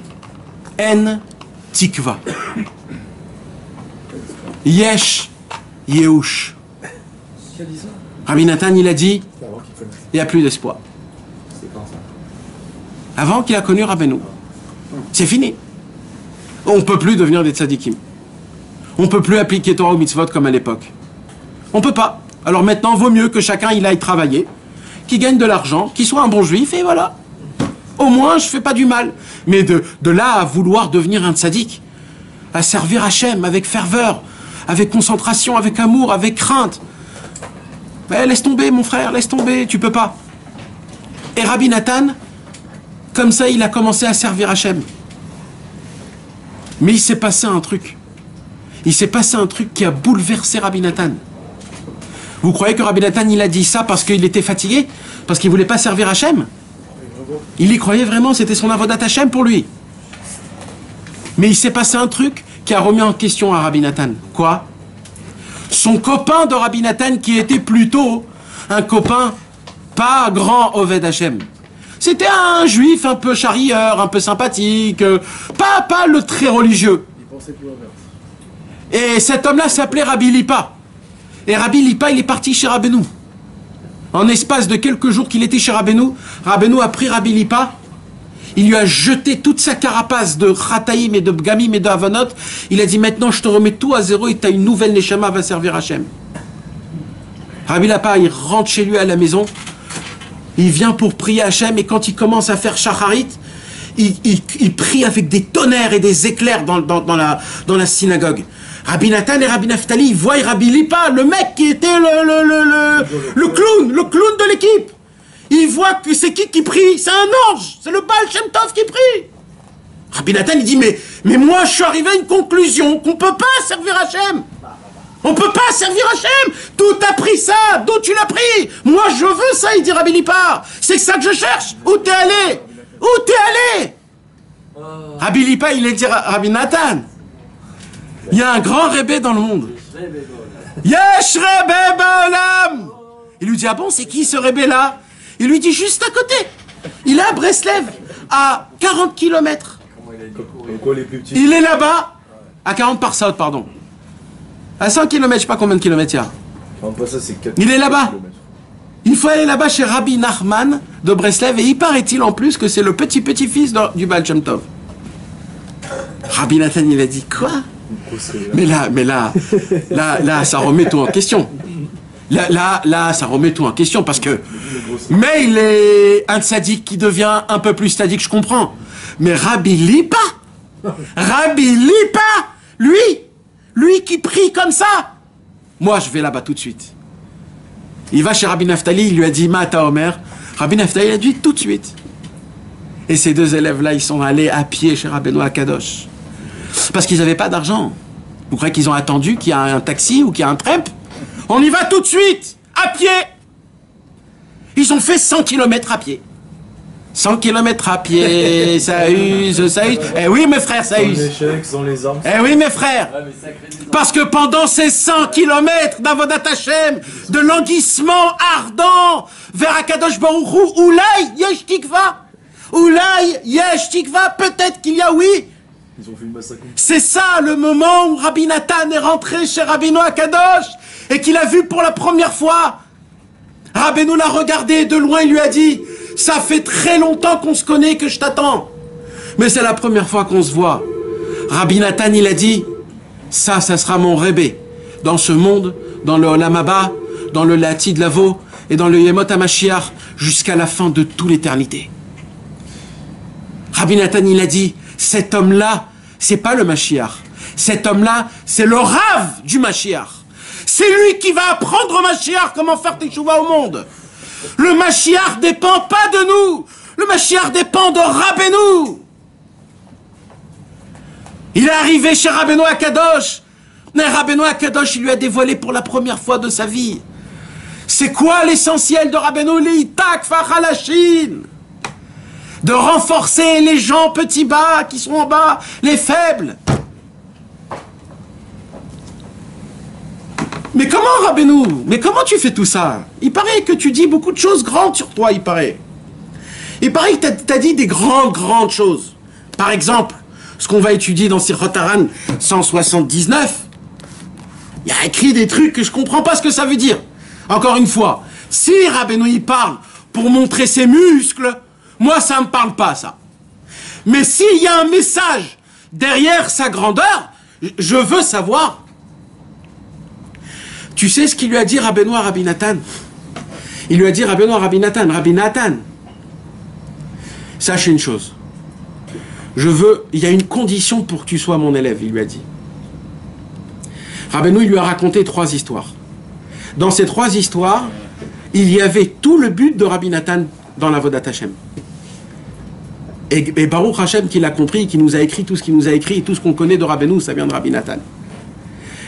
En tikva. Yesh Yehush. Rabbi Nathan, il a dit il n'y a plus d'espoir. Avant qu'il a connu Rabbeinu. C'est fini. On ne peut plus devenir des tzadikim. On ne peut plus appliquer Torah ou mitzvot comme à l'époque. On ne peut pas. Alors maintenant, vaut mieux que chacun il aille travailler, qu'il gagne de l'argent, qu'il soit un bon juif, et voilà. Au moins, je ne fais pas du mal. Mais de là à vouloir devenir un tzaddik, à servir Hachem avec ferveur, avec concentration, avec amour, avec crainte. Eh, laisse tomber, mon frère, laisse tomber, tu peux pas. Et Rabbi Nathan, comme ça, il a commencé à servir Hachem. Mais il s'est passé un truc. Il s'est passé un truc qui a bouleversé Rabbi Nathan. Vous croyez que Rabbi Nathan, il a dit ça parce qu'il était fatigué? Parce qu'il ne voulait pas servir Hachem? Il y croyait vraiment, c'était son avodat Hachem pour lui. Mais il s'est passé un truc qui a remis en question à Rabbi Nathan. Quoi? Son copain de Rabbi Nathan, qui était plutôt un copain pas grand Oved Hachem. C'était un juif un peu charrieur, un peu sympathique, pas le très religieux. Et cet homme-là s'appelait Rabbi Lipa. Et Rabbi Lipa, il est parti chez Rabbeinu. En espace de quelques jours qu'il était chez Rabbeinu, Rabbeinu a pris Rabbi Lipa Il lui a jeté toute sa carapace de Khataïm et de Bgamim et de Havanot. Il a dit maintenant je te remets tout à zéro et tu as une nouvelle Neshama, va servir Hachem. Rabbi Lapa, il rentre chez lui à la maison. Il vient pour prier Hachem et quand il commence à faire Shacharit, il prie avec des tonnerres et des éclairs dans la synagogue. Rabbi Nathan et Rabbi Naftali, ils voient Rabbi Lipa, le mec qui était le clown de l'équipe. Ils voient que c'est qui prie? C'est un ange, c'est le Baal Shem Tov qui prie. Rabbi Nathan, il dit, mais moi je suis arrivé à une conclusion qu'on ne peut pas servir Hachem. On ne peut pas servir Hachem. D'où t'as pris ça? D'où tu l'as pris? Moi je veux ça, il dit Rabbi Lipa. C'est ça que je cherche. Où t'es allé? Où t'es allé? Rabbi Lipa, il est dit Rabbi Nathan. Il y a un grand Rebbe dans le monde. Yesh Rebbe Ba'olam. Il lui dit, ah bon, c'est qui ce Rebbe là? Il lui dit, juste à côté. Il est à Breslev, à 40 km. Il est là-bas, à 40 par Saut, pardon. À 100 km, je sais pas combien de kilomètres il y a. Il est là-bas. Il faut aller là-bas chez Rabbi Nachman de Breslev, et il paraît-il en plus que c'est le petit-petit-fils du Baal Shem Tov. Rabbi Nathan, il a dit, quoi? Mais là, ça remet tout en question. Là, ça remet tout en question parce que. Mais il est un tzaddik qui devient un peu plus tzaddik, je comprends. Mais Rabbi Lipa, lui qui prie comme ça. Moi, je vais là-bas tout de suite. Il va chez Rabbi Naftali, il lui a dit Mata Omer. Rabbi Naftali, il a dit tout de suite. Et ces deux élèves-là, ils sont allés à pied chez Rabbeinu Akadosh. Parce qu'ils n'avaient pas d'argent. Vous croyez qu'ils ont attendu qu'il y a un taxi ou qu'il y a un tramp? On y va tout de suite, à pied. Ils ont fait 100 km à pied. 100 km à pied, ça use. Eh oui, mes frères, ça use. Eh oui, mes frères. Parce que pendant ces 100 km d'Avodat Hashem, de languissement ardent vers Akadosh Baruch Hu, Oulay Yesh Tikva. Oulay Yesh Tikva, peut-être qu'il y a oui. Ils ont fait une massacre. C'est ça le moment où Rabbi Nathan est rentré chez Rabbeinu Akadosh et qu'il a vu pour la première fois. Rabbeinu l'a regardé de loin, il lui a dit « Ça fait très longtemps qu'on se connaît, que je t'attends. Mais c'est la première fois qu'on se voit. » Rabbi Nathan, il a dit « Ça sera mon Rebbe. Dans ce monde, dans le Olam Haba, dans le La'atid Lavo et dans le Yemot HaMashiach, jusqu'à la fin de toute l'éternité. » Rabbi Nathan, il a dit « Cet homme-là, c'est pas le Mashiach. Cet homme-là, c'est le Rav du Mashiach. C'est lui qui va apprendre au Mashiach comment faire teshuva au monde. Le Mashiach dépend pas de nous. Le Mashiach dépend de Rabbeinu. » Il est arrivé chez Rabbeinu Akadosh. Mais Rabbeinu Akadosh, il lui a dévoilé pour la première fois de sa vie. C'est quoi l'essentiel de Rabbeinu? L'Itak Fachalashin. De renforcer les gens petits bas qui sont en bas, les faibles. Mais comment, Rabbeinu? Mais comment tu fais tout ça? Il paraît que tu dis beaucoup de choses grandes sur toi, il paraît. Il paraît que tu as dit des grandes choses. Par exemple, ce qu'on va étudier dans Sirchot Haran 179, il y a écrit des trucs que je comprends pas ce que ça veut dire. Encore une fois, si Rabbeinu il parle pour montrer ses muscles, moi, ça ne me parle pas, ça. Mais s'il y a un message derrière sa grandeur, je veux savoir. Tu sais ce qu'il lui a dit Rabbeinu à Rabbi Nathan? Il lui a dit Rabbeinu à Rabbi Nathan, sache une chose. Il y a une condition pour que tu sois mon élève, il lui a dit. Rabbeinu, il lui a raconté 3 histoires. Dans ces 3 histoires, il y avait tout le but de Rabbi Nathan dans la Vodat Hashem. Et Baruch Hashem qui l'a compris, qui nous a écrit tout ce qu'il nous a écrit, et tout ce qu'on connaît de Rabbeinu, ça vient de Rabbi Nathan.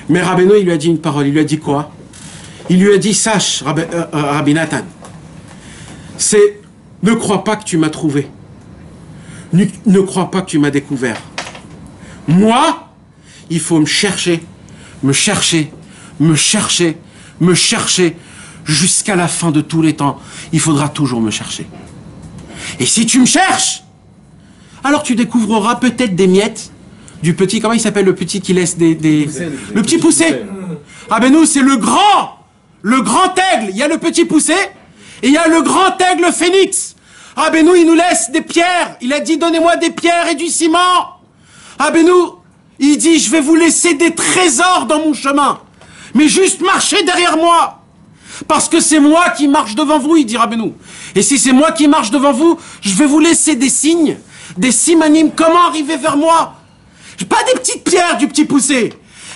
Mais Rabbeinu, il lui a dit une parole, il lui a dit quoi? Il lui a dit, sache, Rabbi Nathan, ne crois pas que tu m'as trouvé. Ne crois pas que tu m'as découvert. Moi, il faut me chercher, jusqu'à la fin de tous les temps. Il faudra toujours me chercher. Et si tu me cherches, alors tu découvriras peut-être des miettes du petit, comment il s'appelle le petit qui laisse le petit poussé. Rabbeinu, c'est le grand aigle. Il y a le petit poussé et il y a le grand aigle phénix. Rabbeinu, il nous laisse des pierres. Il a dit, donnez-moi des pierres et du ciment. Rabbeinu, il dit, je vais vous laisser des trésors dans mon chemin. Mais juste marchez derrière moi. Parce que c'est moi qui marche devant vous, il dit Rabbeinu. Et si c'est moi qui marche devant vous, je vais vous laisser des signes, des simanim, comment arriver vers moi. Pas des petites pierres du petit poussé,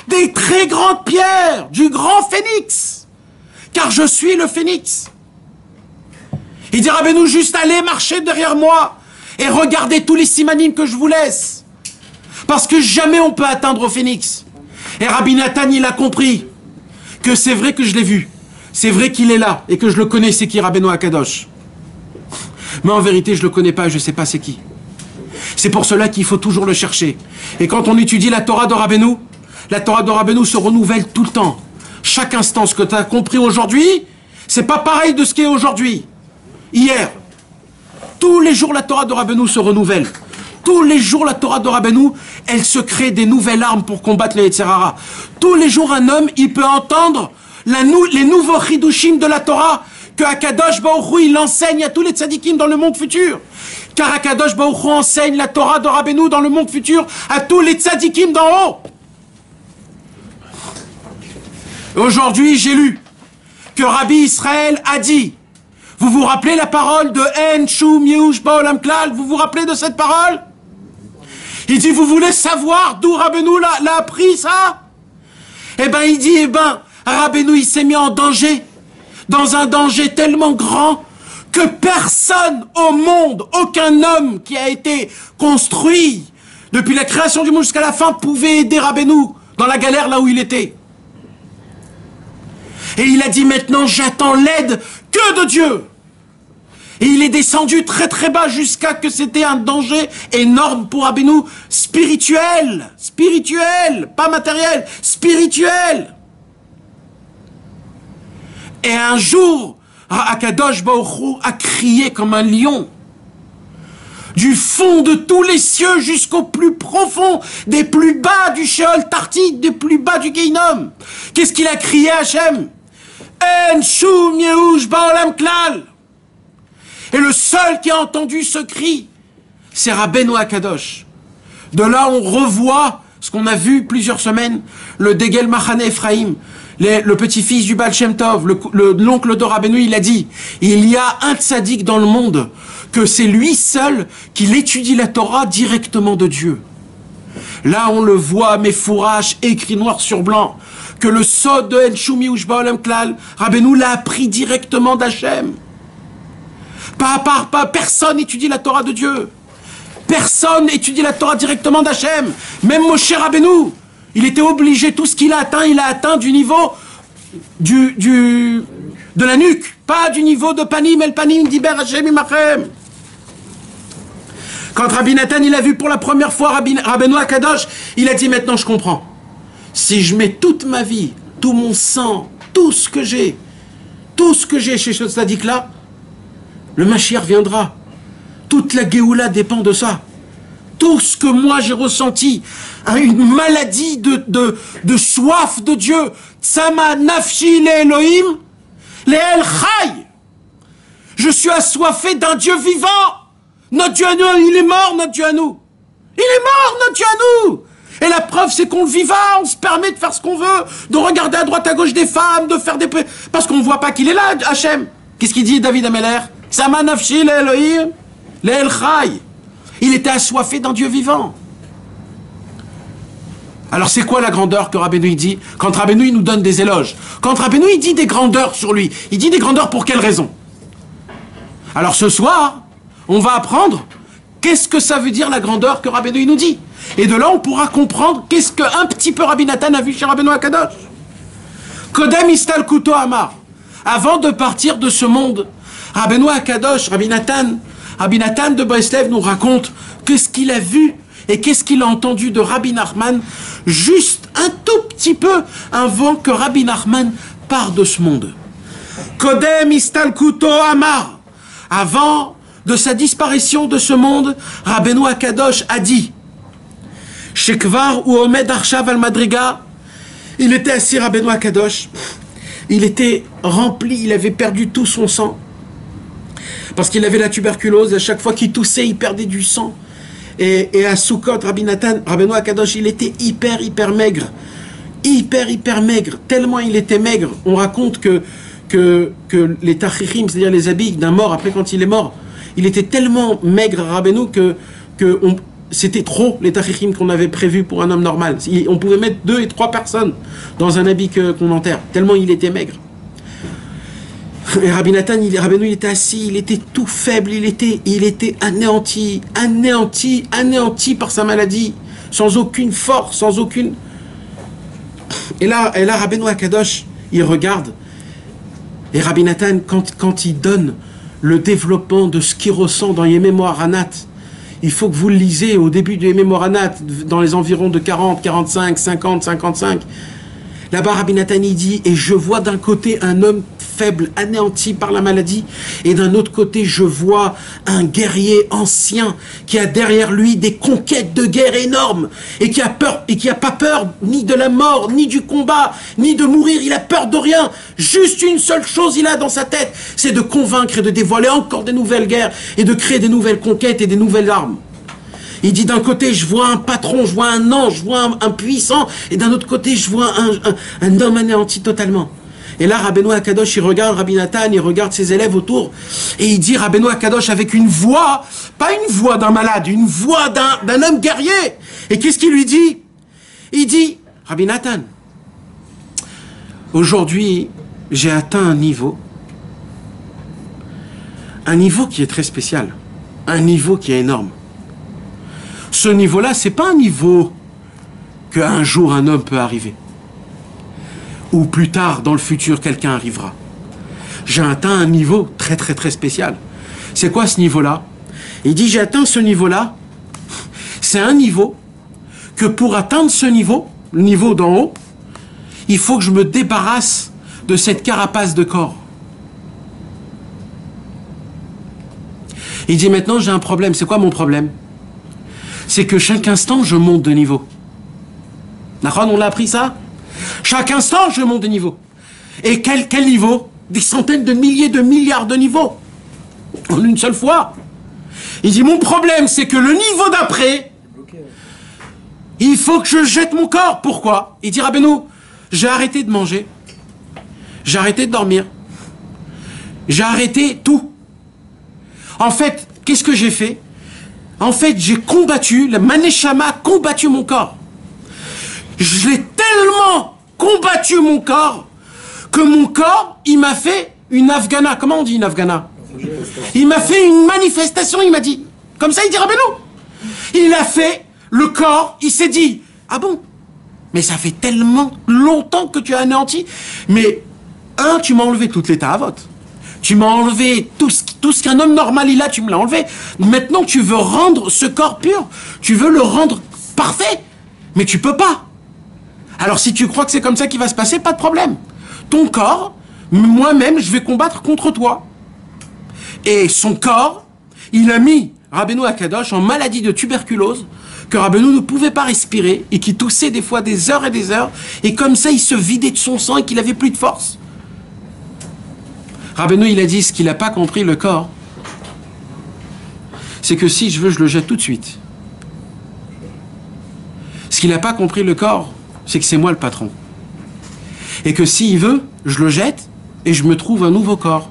des très grandes pierres, du grand phénix. Car je suis le phénix. Il dit Rabbeinu, juste allez marcher derrière moi et regardez tous les simanim que je vous laisse. Parce que jamais on peut atteindre au phénix. Et Rabbi Nathan, il a compris que c'est vrai que je l'ai vu. C'est vrai qu'il est là et que je le connais, c'est qui Rabbeinu Akadosh. Mais en vérité, je le connais pas et je sais pas c'est qui. C'est pour cela qu'il faut toujours le chercher. Et quand on étudie la Torah de Rabbeinu se renouvelle tout le temps. Chaque instant, ce que tu as compris aujourd'hui, c'est pas pareil de ce qui est aujourd'hui. Hier, tous les jours la Torah de Rabbeinu se renouvelle. Tous les jours la Torah de Rabbeinu, elle se crée des nouvelles armes pour combattre les Yetzer Hara. Tous les jours un homme, il peut entendre les nouveaux chidushim de la Torah que Akadosh Baruch Hu, il enseigne à tous les tzadikim dans le monde futur. Car Akadosh Baruch Hu enseigne la Torah de Rabbeinu dans le monde futur à tous les tzadikim d'en haut. Aujourd'hui, j'ai lu que Rabbi Israël a dit, vous vous rappelez la parole de En Shum Yehush Ba'olam Klal? Vous vous rappelez de cette parole? Il dit, vous voulez savoir d'où Rabbeinu l'a appris ça? Eh ben, il dit, Rabbeinu, il s'est mis en danger, dans un danger tellement grand que personne au monde, aucun homme qui a été construit depuis la création du monde jusqu'à la fin pouvait aider Rabbeinu dans la galère là où il était. Et il a dit maintenant j'attends l'aide que de Dieu. Et il est descendu très très bas jusqu'à que c'était un danger énorme pour Rabbeinu, spirituel, pas matériel, spirituel. Et un jour, Akadosh Baruch Hu a crié comme un lion. Du fond de tous les cieux jusqu'au plus profond, des plus bas du Sheol Tartik, des plus bas du Geinom. Qu'est-ce qu'il a crié Hachem? En Shum Yehush Ba'olam Klal. Et le seul qui a entendu ce cri, c'est Rabbeinu Akadosh. De là, on revoit ce qu'on a vu plusieurs semaines, le Degel Machane Ephraim, le petit-fils du Baal Shem Tov, l'oncle de Rabbeinu, il a dit, il y a un tzaddik dans le monde, que c'est lui seul qui étudie la Torah directement de Dieu. Là, on le voit, Mefourash, écrit noir sur blanc, que le sod de En Shum Yehush Ba'olam Klal, Rabbeinu l'a appris directement d'Hachem. Personne étudie la Torah de Dieu. Personne étudie la Torah directement d'Hachem. Même Moshe Rabbeinu, il était obligé, tout ce qu'il a atteint, il a atteint du niveau de la nuque, pas du niveau de Panim, El Panim, Diber Hashem Imachem. Quand Rabbi Nathan, il a vu pour la première fois Rabbeinu Akadosh, il a dit maintenant je comprends. Si je mets toute ma vie, tout mon sang, tout ce que j'ai chez ce tzaddik-là, le Mashiach viendra. Toute la Géoula dépend de ça. Tout ce que moi j'ai ressenti, une maladie de soif de Dieu, Tsama nafshi le Elohim, le El Chai. Je suis assoiffé d'un Dieu vivant. Notre Dieu à nous, il est mort, notre Dieu à nous. Il est mort, notre Dieu à nous. Et la preuve, c'est qu'on le vit, on se permet de faire ce qu'on veut, de regarder à droite, à gauche des femmes, de faire des... Parce qu'on ne voit pas qu'il est là, Hachem. Qu'est-ce qu'il dit, David Ameller? Tsama nafshi le Elohim, le El Chai. Il était assoiffé d'un Dieu vivant. Alors c'est quoi la grandeur que Rabbeinu dit? Quand Rabbeinu il nous donne des éloges, quand Rabbeinu il dit des grandeurs sur lui, il dit des grandeurs pour quelle raison? Alors ce soir, on va apprendre qu'est-ce que ça veut dire la grandeur que Rabbeinu il nous dit. Et de là on pourra comprendre qu'est-ce qu'un petit peu Rabbi Nathan a vu chez Rabbeinu Akadosh. Kodem istalkuto amar. Avant de partir de ce monde, Rabbeinu Akadosh, Rabbi Nathan de Breslev nous raconte qu'est-ce qu'il a vu et qu'est-ce qu'il a entendu de Rabbi Nachman juste un tout petit peu avant que Rabbi Nachman parte de ce monde. Kodem istalkuto amar. Avant de sa disparition de ce monde, Rabbeinu Akadosh a dit Shekvar ou Omed Arshav al Madriga, il était assis Rabbeinu Akadosh, il était rempli, il avait perdu tout son sang. parce qu'il avait la tuberculose, et à chaque fois qu'il toussait, il perdait du sang. Et à Sukkot, Rabbeinu Akadosh, il était hyper maigre. Hyper maigre. Tellement il était maigre. On raconte que les tachichim, c'est-à-dire les habits d'un mort, après quand il est mort, il était tellement maigre, Rabbeinu, c'était trop les tachichim qu'on avait prévus pour un homme normal. On pouvait mettre 2 et 3 personnes dans un habit qu'on enterre, tellement il était maigre. Et Rabbeinu, il était assis, il était tout faible, il était anéanti par sa maladie, sans aucune force, sans aucune... Et là Rabbeinu Akadosh, il regarde, et Rabbi Nathan, quand il donne le développement de ce qu'il ressent dans Yemé Moharanat, il faut que vous le lisez au début du Yemé Moharanat, dans les environs de 40, 45, 50, 55. Là-bas, Rabbi Nathan, il dit, et je vois d'un côté un homme faible, anéanti par la maladie, et d'un autre côté, je vois un guerrier ancien qui a derrière lui des conquêtes de guerre énormes, et qui a peur, et qui a pas peur ni de la mort, ni du combat, ni de mourir. Il a peur de rien. Juste une seule chose il a dans sa tête, c'est de convaincre et de dévoiler encore des nouvelles guerres, et de créer des nouvelles conquêtes et des nouvelles armes. Il dit d'un côté, je vois un patron, je vois un ange, je vois un puissant, et d'un autre côté, je vois un homme anéanti totalement. Et là, Rabbeinu Akadosh, il regarde Rabbi Nathan, il regarde ses élèves autour, et il dit Rabbeinu Akadosh avec une voix, pas une voix d'un malade, une voix d'un homme guerrier. Et qu'est-ce qu'il lui dit? Il dit, Rabbi Nathan, aujourd'hui, j'ai atteint un niveau qui est très spécial, un niveau qui est énorme. Ce niveau-là, c'est pas un niveau qu'un jour un homme peut arriver. Ou plus tard, dans le futur, quelqu'un arrivera. J'ai atteint un niveau très spécial. C'est quoi ce niveau-là? Il dit, j'ai atteint ce niveau-là. C'est un niveau que pour atteindre ce niveau, le niveau d'en haut, il faut que je me débarrasse de cette carapace de corps. Il dit, maintenant, j'ai un problème. C'est quoi mon problème? C'est que chaque instant, je monte de niveau. D'accord, on l'a appris ça? Chaque instant, je monte de niveau. Et quel niveau? Des centaines de milliers de milliards de niveaux. En une seule fois. Il dit, mon problème, c'est que le niveau d'après, il faut que je jette mon corps. Pourquoi? Il dit, Rabbeinu, j'ai arrêté de manger. J'ai arrêté de dormir. J'ai arrêté tout. En fait, qu'est-ce que j'ai fait? En fait, j'ai combattu, le Maneshama a combattu mon corps. Je l'ai tellement combattu mon corps, que mon corps, il m'a fait une Afghana. Comment on dit une Afghana? Il m'a fait une manifestation, il m'a dit. Comme ça, il dit Rabbeinu. Il a fait, le corps, il s'est dit, ah bon? Mais ça fait tellement longtemps que tu as anéanti. Mais, tu m'as enlevé toutes les ta'avotes. Tu m'as enlevé tout ce qu'un homme normal il a, tu me l'as enlevé. Maintenant, tu veux rendre ce corps pur. Tu veux le rendre parfait. Mais tu peux pas. Alors, si tu crois que c'est comme ça qu'il va se passer, pas de problème. Ton corps, moi-même, je vais combattre contre toi. Et son corps, il a mis Rabbeinu Akadosh en maladie de tuberculose, que Rabbeinu ne pouvait pas respirer, et qui toussait des fois des heures et des heures, et comme ça, il se vidait de son sang et qu'il avait plus de force. Rabbeinu, il a dit, ce qu'il n'a pas compris, le corps, c'est que si je veux, je le jette tout de suite. Ce qu'il n'a pas compris, le corps, c'est que c'est moi le patron. Et que s'il veut, je le jette et je me trouve un nouveau corps.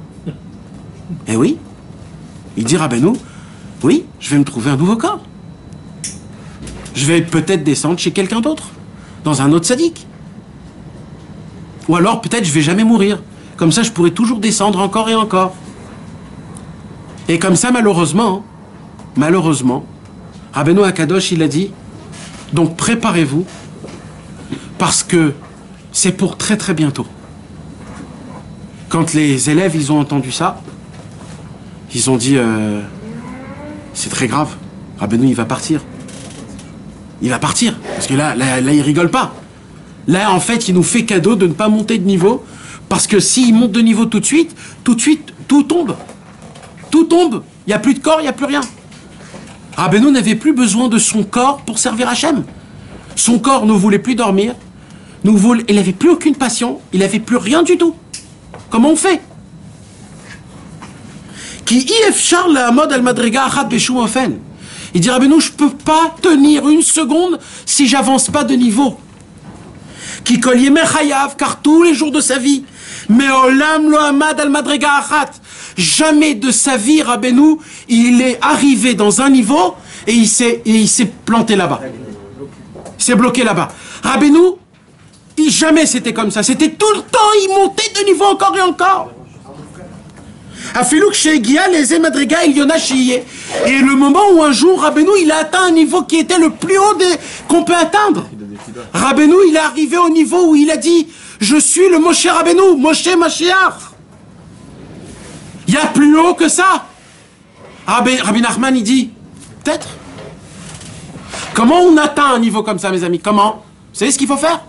Eh oui. Il dit, Rabbeinu, oui, je vais me trouver un nouveau corps. Je vais peut-être descendre chez quelqu'un d'autre, dans un autre sadique. Ou alors, peut-être, je vais jamais mourir. Comme ça, je pourrais toujours descendre encore et encore. Et comme ça, malheureusement, Rabbeinu Akadosh, il a dit, donc préparez-vous, parce que c'est pour très très bientôt. Quand les élèves, ils ont entendu ça, ils ont dit, c'est très grave, Rabbeinu, il va partir. Il va partir, parce que là, il rigole pas. Là, en fait, il nous fait cadeau de ne pas monter de niveau, parce que s'il monte de niveau tout de suite, tout tombe. Tout tombe. Il n'y a plus de corps, il n'y a plus rien. Rabbeinu n'avait plus besoin de son corps pour servir Hachem. Son corps ne voulait plus dormir, il n'avait plus aucune passion, il n'avait plus rien du tout. Comment on fait? Qui ifchar la mode al madriga achat beshum ofen. Il dit Rabbeinu, je peux pas tenir une seconde si j'avance pas de niveau. Qui collier mechayav, car tous les jours de sa vie, mais olam lo amad al madriga achat. Jamais de sa vie, Rabbeinu, il est arrivé dans un niveau et il s'est planté là-bas. Il s'est bloqué là-bas. Rabbeinu, jamais c'était comme ça. C'était tout le temps, il montait de niveau encore et encore. Et le moment où un jour, Rabbeinu, il a atteint un niveau qui était le plus haut qu'on peut atteindre. Rabbeinu, il est arrivé au niveau où il a dit, je suis le Moshe Rabbeinu, Moshe Mashiach. Il y a plus haut que ça. Rabbi Nachman, il dit, peut-être. Comment on atteint un niveau comme ça, mes amis? Comment? Vous savez ce qu'il faut faire?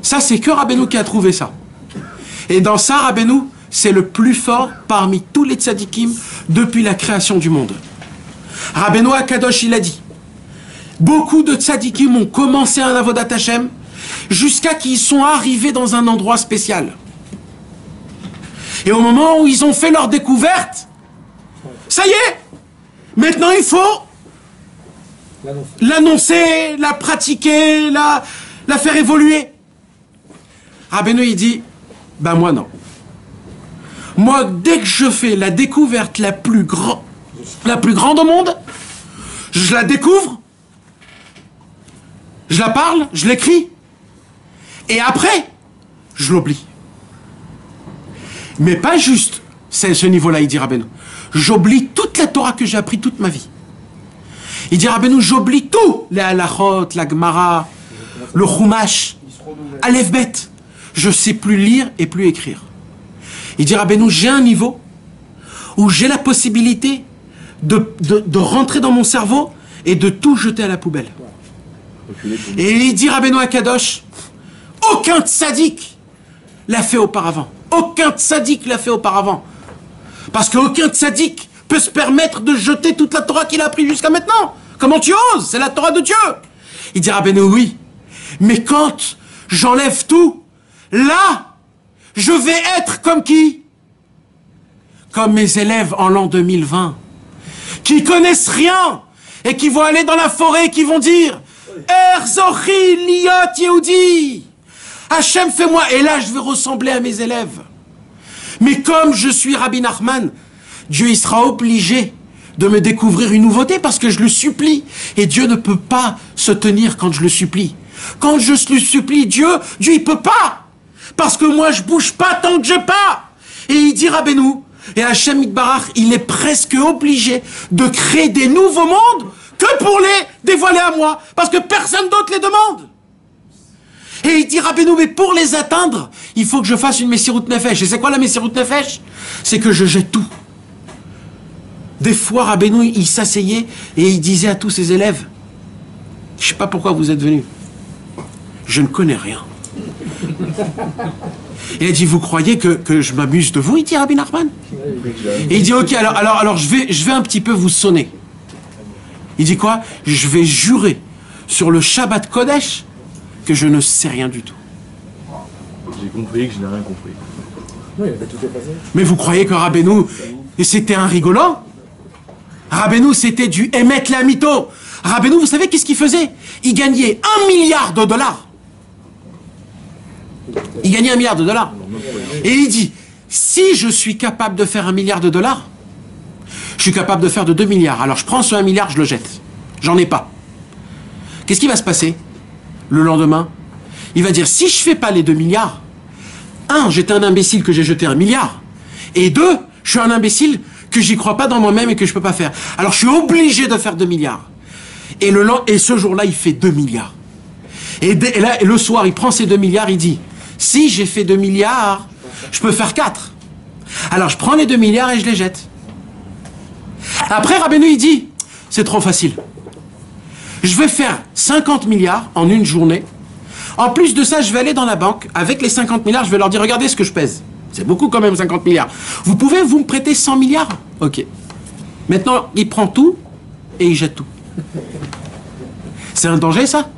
Ça, c'est que Rabbeinu qui a trouvé ça. Et dans ça, Rabbeinu, c'est le plus fort parmi tous les tzadikim depuis la création du monde. Rabbeinu Akadosh, il a dit, beaucoup de tzadikim ont commencé un avodat Hashem jusqu'à qu'ils sont arrivés dans un endroit spécial. Et au moment où ils ont fait leur découverte, ça y est, maintenant il faut l'annoncer, la pratiquer, la faire évoluer. Rabbeinu, il dit, ben moi non. Moi, dès que je fais la découverte la plus grande au monde, je la découvre, je la parle, je l'écris, et après, je l'oublie. Mais pas juste, c'est ce niveau-là, il dit Rabbeinu. J'oublie toute la Torah que j'ai appris toute ma vie. Il dit Rabbeinu, j'oublie tout, les halachot, la Gemara, le chumash, Aleph Bet. Je sais plus lire et plus écrire. Il dit Rabbeinu, j'ai un niveau où j'ai la possibilité de rentrer dans mon cerveau et de tout jeter à la poubelle. Et il dit Rabbeinu Akadosh, aucun tzaddik l'a fait auparavant. Aucun tzaddik l'a fait auparavant. Parce qu'aucun tzaddik peut se permettre de jeter toute la Torah qu'il a appris jusqu'à maintenant. Comment tu oses? C'est la Torah de Dieu. Il dit Rabbeinu, oui. Mais quand j'enlève tout, là, je vais être comme qui? Comme mes élèves en l'an 2020, qui connaissent rien et qui vont aller dans la forêt et qui vont dire Erzochi liot Yehudi. Hachem, fais-moi. Et là, je vais ressembler à mes élèves. Mais comme je suis Rabbi Nachman, Dieu il sera obligé de me découvrir une nouveauté parce que je le supplie. Et Dieu ne peut pas se tenir quand je le supplie. Quand je le supplie, Dieu il peut pas. Parce que moi, je bouge pas tant que j'ai pas. Et il dit Rabbeinu, et Hachem Yitbarach, il est presque obligé de créer des nouveaux mondes que pour les dévoiler à moi. Parce que personne d'autre les demande. Et il dit Rabbeinu, mais pour les atteindre, il faut que je fasse une Messirut Nefesh. Et c'est quoi la Messirut Nefesh? C'est que je jette tout. Des fois, Rabbeinu, il s'asseyait et il disait à tous ses élèves, je sais pas pourquoi vous êtes venus. Je ne connais rien. Et il dit, vous croyez que je m'amuse de vous? Il dit Rabbi Nachman. Et il dit, ok, alors je vais un petit peu vous sonner. Il dit quoi? Je vais jurer sur le Shabbat Kodesh que je ne sais rien du tout. J'ai compris que je n'ai rien compris. Oui, tout est passé. Mais vous croyez que Rabbeinu, c'était un rigolant? Rabbeinu, c'était du Emet la Mito. Rabbeinu, vous savez qu'est-ce qu'il faisait? Il gagnait $1 milliard. Il gagnait $1 milliard. Et il dit, si je suis capable de faire $1 milliard, je suis capable de faire de 2 milliards. Alors je prends ce 1 milliard, je le jette. J'en ai pas. Qu'est-ce qui va se passer le lendemain? Il va dire, si je fais pas les 2 milliards, 1, j'étais un imbécile que j'ai jeté 1 milliard. Et 2, je suis un imbécile que j'y crois pas dans moi-même et que je peux pas faire. Alors je suis obligé de faire 2 milliards. Et ce jour-là, il fait 2 milliards. Et le soir, il prend ces 2 milliards, il dit, si j'ai fait 2 milliards, je peux faire 4. Alors je prends les 2 milliards et je les jette. Après, Rabbeinu, il dit, c'est trop facile. Je vais faire 50 milliards en une journée. En plus de ça, je vais aller dans la banque. Avec les 50 milliards, je vais leur dire, regardez ce que je pèse. C'est beaucoup quand même, 50 milliards. Vous pouvez me prêter 100 milliards? Ok. Maintenant, il prend tout et il jette tout. C'est un danger, ça?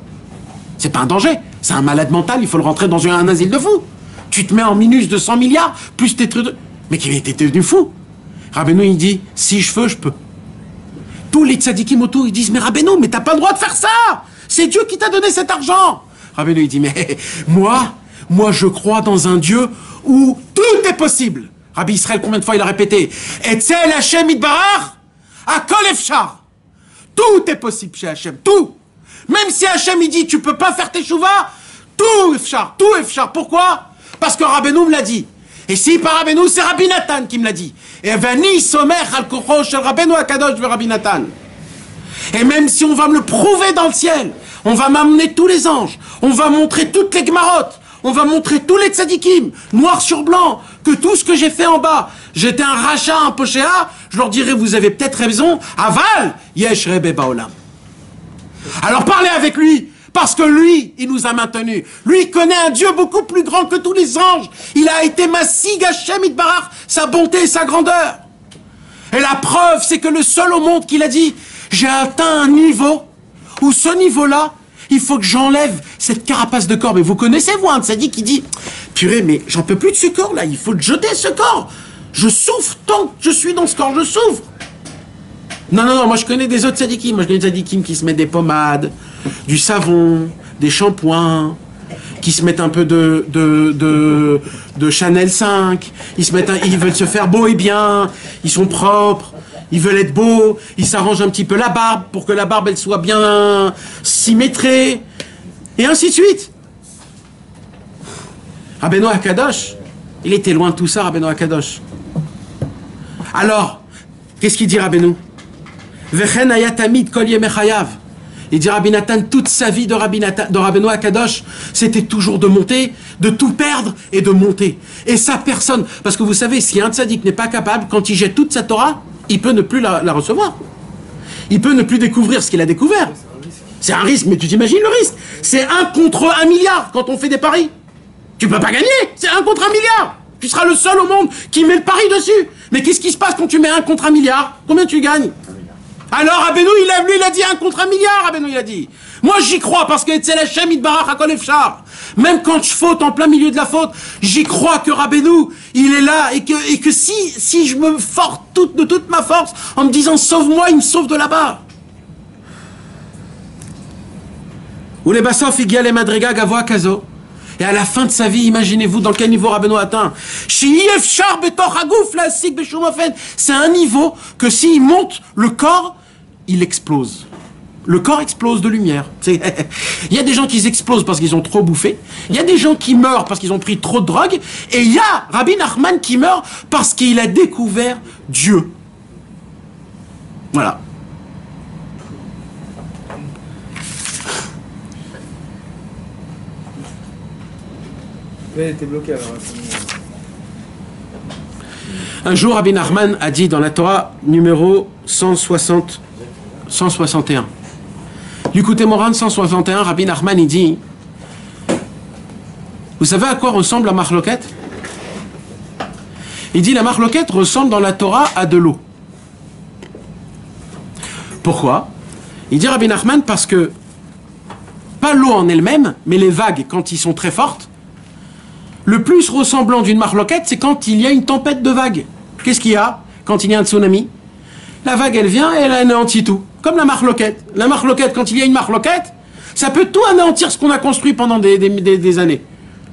C'est pas un danger. C'est un malade mental, il faut le rentrer dans un asile de fous. Tu te mets en minus de 100 milliards, plus tes trucs de... Mais qui était devenu fou. Rabbeinu, il dit, si je veux, je peux. Tous les tzadikim autour, ils disent, mais Rabbeinu, mais t'as pas le droit de faire ça. C'est Dieu qui t'a donné cet argent. Rabbeinu, il dit, mais moi, je crois dans un Dieu où tout est possible. Rabbi Israël, combien de fois il a répété, Etzel Hashem Itbarach, Akol Efshar. Tout est possible chez Hashem, tout. Même si Hashem, il dit, tu peux pas faire tes chouvas, tout Efshar, tout Efshar. Pourquoi? Parce que Rabbeinu me l'a dit. Et si par Rabbeinu, c'est Rabbi Nathan qui me l'a dit. Et Vani Somer al Kocho shel Rabbeinu Akadosh ve Rabbi Nathan. Et même si on va me le prouver dans le ciel, on va m'amener tous les anges, on va montrer toutes les Gemarot, on va montrer tous les tzadikim, noir sur blanc, que tout ce que j'ai fait en bas, j'étais un rachat, un pochéa, je leur dirai, vous avez peut-être raison, aval, yesh rebe baolam. Alors parlez avec lui, parce que lui, il nous a maintenus. Lui, il connaît un Dieu beaucoup plus grand que tous les anges. Il a été Massig Hashem Itbarach, sa bonté et sa grandeur. Et la preuve, c'est que le seul au monde qui l'a dit, j'ai atteint un niveau où ce niveau-là, il faut que j'enlève cette carapace de corps. Mais vous connaissez, vous, un tzaddik qui dit, purée, mais j'en peux plus de ce corps-là, il faut jeter ce corps. Je souffre tant que je suis dans ce corps, je souffre. Non, moi je connais des autres tzadikim. Moi je connais des tzadikim qui se mettent des pommades, du savon, des shampoings, qui se mettent un peu de Chanel 5, ils veulent se faire beau et bien, ils sont propres, ils veulent être beaux, ils s'arrangent un petit peu la barbe pour que la barbe elle soit bien symétrée, et ainsi de suite. Rabbeinu Akadosh, il était loin de tout ça, Rabbeinu Akadosh. Alors, qu'est-ce qu'il dit Rabbeinu? Vechen ayatamid kol yemechayav. Il dit Rabbi Nathan, toute sa vie de Rabbeinu Akadosh, c'était toujours de monter, de tout perdre et de monter. Et ça, personne. Parce que vous savez, si un tzaddik n'est pas capable, quand il jette toute sa Torah, il peut ne plus la recevoir. Il peut ne plus découvrir ce qu'il a découvert. C'est un risque, mais tu t'imagines le risque. C'est 1 contre 1 milliard quand on fait des paris. Tu peux pas gagner, c'est 1 contre 1 milliard. Tu seras le seul au monde qui met le pari dessus. Mais qu'est-ce qui se passe quand tu mets 1 contre 1 milliard? Combien tu gagnes? Alors Rabbeinu, il a dit 1 contre 1 milliard, Rabbeinu, il a dit. Moi, j'y crois, parce que Etzel Hashem Itbarach Akol Efshar. Même quand je faute en plein milieu de la faute, j'y crois que Rabbeinu, il est là, et que si je me force de toute ma force, en me disant, sauve-moi, il me sauve de là-bas. Ou les Bassof, il y a les Madriga Gavoa Kazo. Et à la fin de sa vie, imaginez-vous dans quel niveau Rabbeinu atteint. C'est un niveau que s'il monte, le corps, il explose. Le corps explose de lumière. Il y a des gens qui explosent parce qu'ils ont trop bouffé. Il y a des gens qui meurent parce qu'ils ont pris trop de drogue. Et il y a Rabbi Nachman qui meurt parce qu'il a découvert Dieu. Voilà. Elle était bloquée alors. Un jour, Rabbi Nachman a dit dans la Torah numéro 161. L'écoutez Moran 161, Rabbi Nachman il dit, vous savez à quoi ressemble la marloquette? Il dit la marloquette ressemble dans la Torah à de l'eau. Pourquoi? Il dit Rabbi Nachman parce que pas l'eau en elle-même, mais les vagues quand ils sont très fortes. Le plus ressemblant d'une marloquette, c'est quand il y a une tempête de vagues. Qu'est-ce qu'il y a quand il y a un tsunami? La vague, elle vient et elle anéantit tout. Comme la marloquette. La marloquette, quand il y a une marloquette, ça peut tout anéantir ce qu'on a construit pendant des années.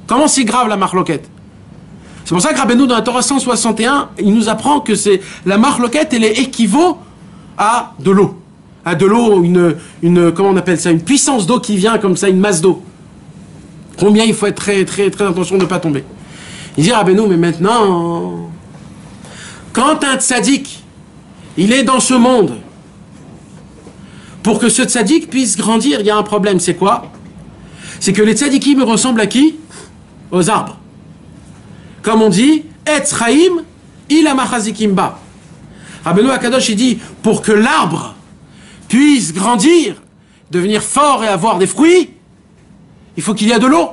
Comment c'est grave la marloquette? C'est pour ça que Rabbeinu, dans la Torah 161, il nous apprend que la marloquette, elle est équivaut à de l'eau. À de l'eau, comment on appelle ça? Une puissance d'eau qui vient comme ça, une masse d'eau. Combien il faut être très, très, très attention de ne pas tomber. Il dit Rabbeinu, mais maintenant, quand un tzaddik, il est dans ce monde, pour que ce tzaddik puisse grandir, il y a un problème, c'est quoi? C'est que les tzaddikim ressemblent à qui? Aux arbres. Comme on dit, Etz Chaim, il a machazikim ba. Rabbeinu Akadosh, il dit, pour que l'arbre puisse grandir, devenir fort et avoir des fruits, il faut qu'il y ait de l'eau.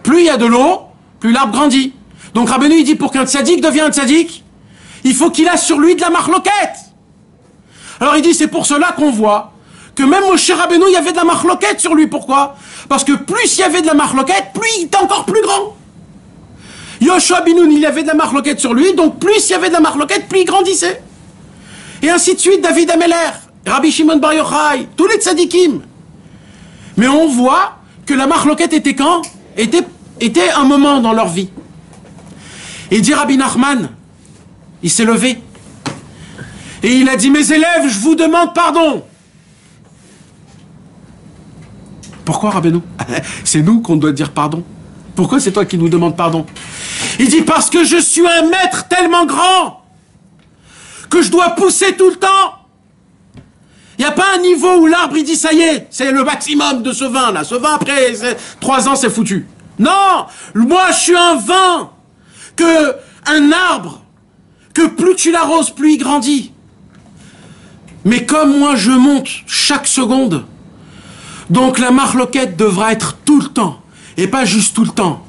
Plus il y a de l'eau, plus l'arbre grandit. Donc Rabbeinu, il dit, pour qu'un tzaddik devienne un tzaddik, il faut qu'il a sur lui de la marloquette. Alors il dit, c'est pour cela qu'on voit que même Moshe Rabbeinu, il y avait de la marloquette sur lui. Pourquoi? Parce que plus il y avait de la marloquette, plus il était encore plus grand. Yoshua Binoun, il y avait de la marloquette sur lui, donc plus il y avait de la marloquette, plus il grandissait. Et ainsi de suite, David Ameler, Rabbi Shimon Bar Yochai, tous les tzadikim. Mais on voit que la marloquette était quand? Était un moment dans leur vie. Et dit Rabbi Nachman, il s'est levé. Et il a dit, mes élèves, je vous demande pardon. Pourquoi, Rabbeinu? C'est nous qu'on doit dire pardon. Pourquoi c'est toi qui nous demandes pardon? Il dit, parce que je suis un maître tellement grand que je dois pousser tout le temps. Il n'y a pas un niveau où l'arbre, il dit, ça y est, c'est le maximum de ce vin, là. Ce vin, après 3 ans, c'est foutu. Non, moi, je suis un vin, un arbre, que plus tu l'arroses, plus il grandit. Mais comme moi, je monte chaque seconde, donc la marloquette devra être tout le temps, et pas juste tout le temps.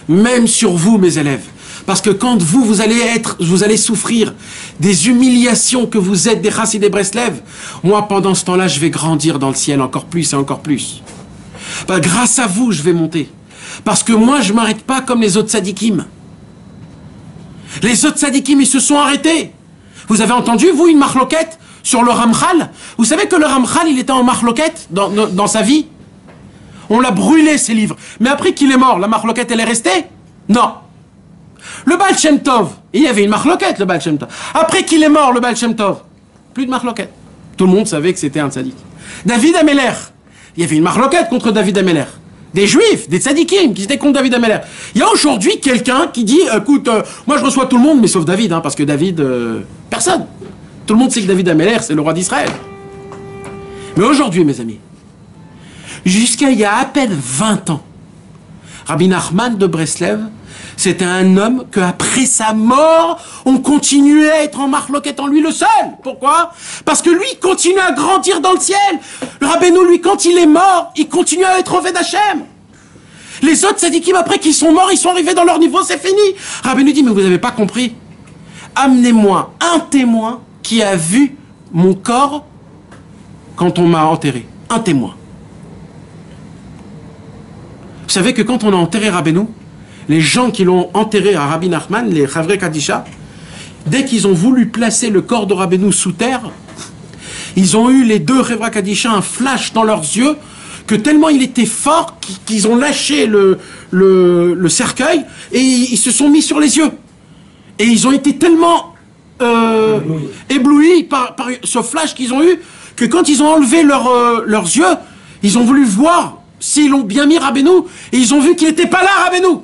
Même sur vous, mes élèves. Parce que quand vous allez souffrir des humiliations que vous êtes des Chassidei Breslev, moi, pendant ce temps-là, je vais grandir dans le ciel encore plus et encore plus. Ben, grâce à vous, je vais monter. Parce que moi, je ne m'arrête pas comme les autres tzadikim. Les autres tzadikim, ils se sont arrêtés. Vous avez entendu, vous, une marloquette sur le Ramchal? Vous savez que le Ramchal, il était en marloquette dans sa vie? On l'a brûlé, ses livres. Mais après qu'il est mort, la marloquette, elle est restée? Non. Le Baal Shem Tov, il y avait une marloquette, le Baal Shem Tov. Après qu'il est mort, le Baal Shem Tov, plus de marloquette. Tout le monde savait que c'était un tzaddik. David Ameler, il y avait une marloquette contre David Ameler. Des juifs, des tzaddikim qui étaient contre David Ameler. Il y a aujourd'hui quelqu'un qui dit, écoute, moi je reçois tout le monde, mais sauf David, hein, parce que David, personne. Tout le monde sait que David Ameler, c'est le roi d'Israël. Mais aujourd'hui, mes amis, jusqu'à il y a à peine 20 ans, Rabbi Nachman de Breslev, c'était un homme qu'après sa mort, on continuait à être en marloquette en lui le seul. Pourquoi? Parce que lui, il continue à grandir dans le ciel. Le Rabbeinu, lui, quand il est mort, il continue à être Oved Hashem. Les autres tzadikim, après qu'ils sont morts, ils sont arrivés dans leur niveau, c'est fini. Rabbeinu dit, mais vous n'avez pas compris. Amenez-moi un témoin qui a vu mon corps quand on m'a enterré. Un témoin. Vous savez que quand on a enterré Rabbeinu, les gens qui l'ont enterré à Rabbi Nachman, les Chavrei Kadisha, dès qu'ils ont voulu placer le corps de Rabbeinu sous terre, ils ont eu les deux Chavrei Kadisha un flash dans leurs yeux, que tellement il était fort qu'ils ont lâché le cercueil et ils se sont mis sur les yeux. Et ils ont été tellement éblouis par ce flash qu'ils ont eu, que quand ils ont enlevé leurs yeux, ils ont voulu voir s'ils l'ont bien mis Rabbeinu, et ils ont vu qu'il n'était pas là, Rabbeinu.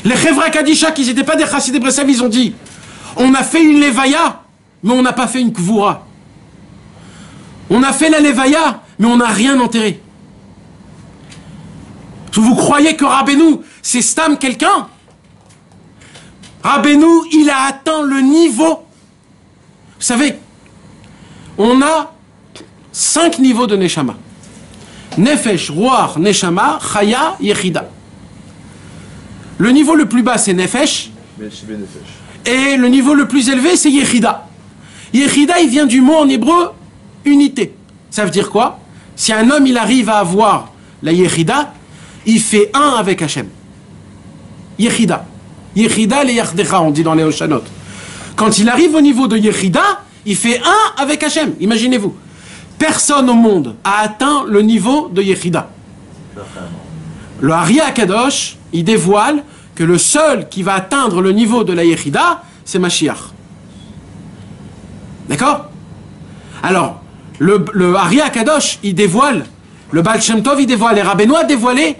Les Chavrei Kadisha, qui n'étaient pas des Chassidei Breslev, ils ont dit, on a fait une Levaya, mais on n'a pas fait une Kvoura. On a fait la Levaya, mais on n'a rien enterré. Vous croyez que Rabbeinu, c'est Stam quelqu'un? Rabbeinu, il a atteint le niveau. Vous savez, on a 5 niveaux de Neshama. Nefesh, Ruach, Neshama, Chaya, Yechida. Le niveau le plus bas, c'est Nefesh. Et le niveau le plus élevé, c'est Yechida. Yechida, il vient du mot en hébreu, unité. Ça veut dire quoi? Si un homme, il arrive à avoir la Yechida, il fait un avec Hachem. Yechida. Yechida le Yachdecha, on dit dans les Oshanot. Quand il arrive au niveau de Yechida, il fait un avec Hachem. Imaginez-vous. Personne au monde a atteint le niveau de Yechida. Le Ari HaKadosh, il dévoile que le seul qui va atteindre le niveau de la Yechida, c'est Mashiach. D'accord? Alors, le Ari HaKadosh, il dévoile, le Baal Shem Tov, il dévoile, les Rabbeinu a dévoilé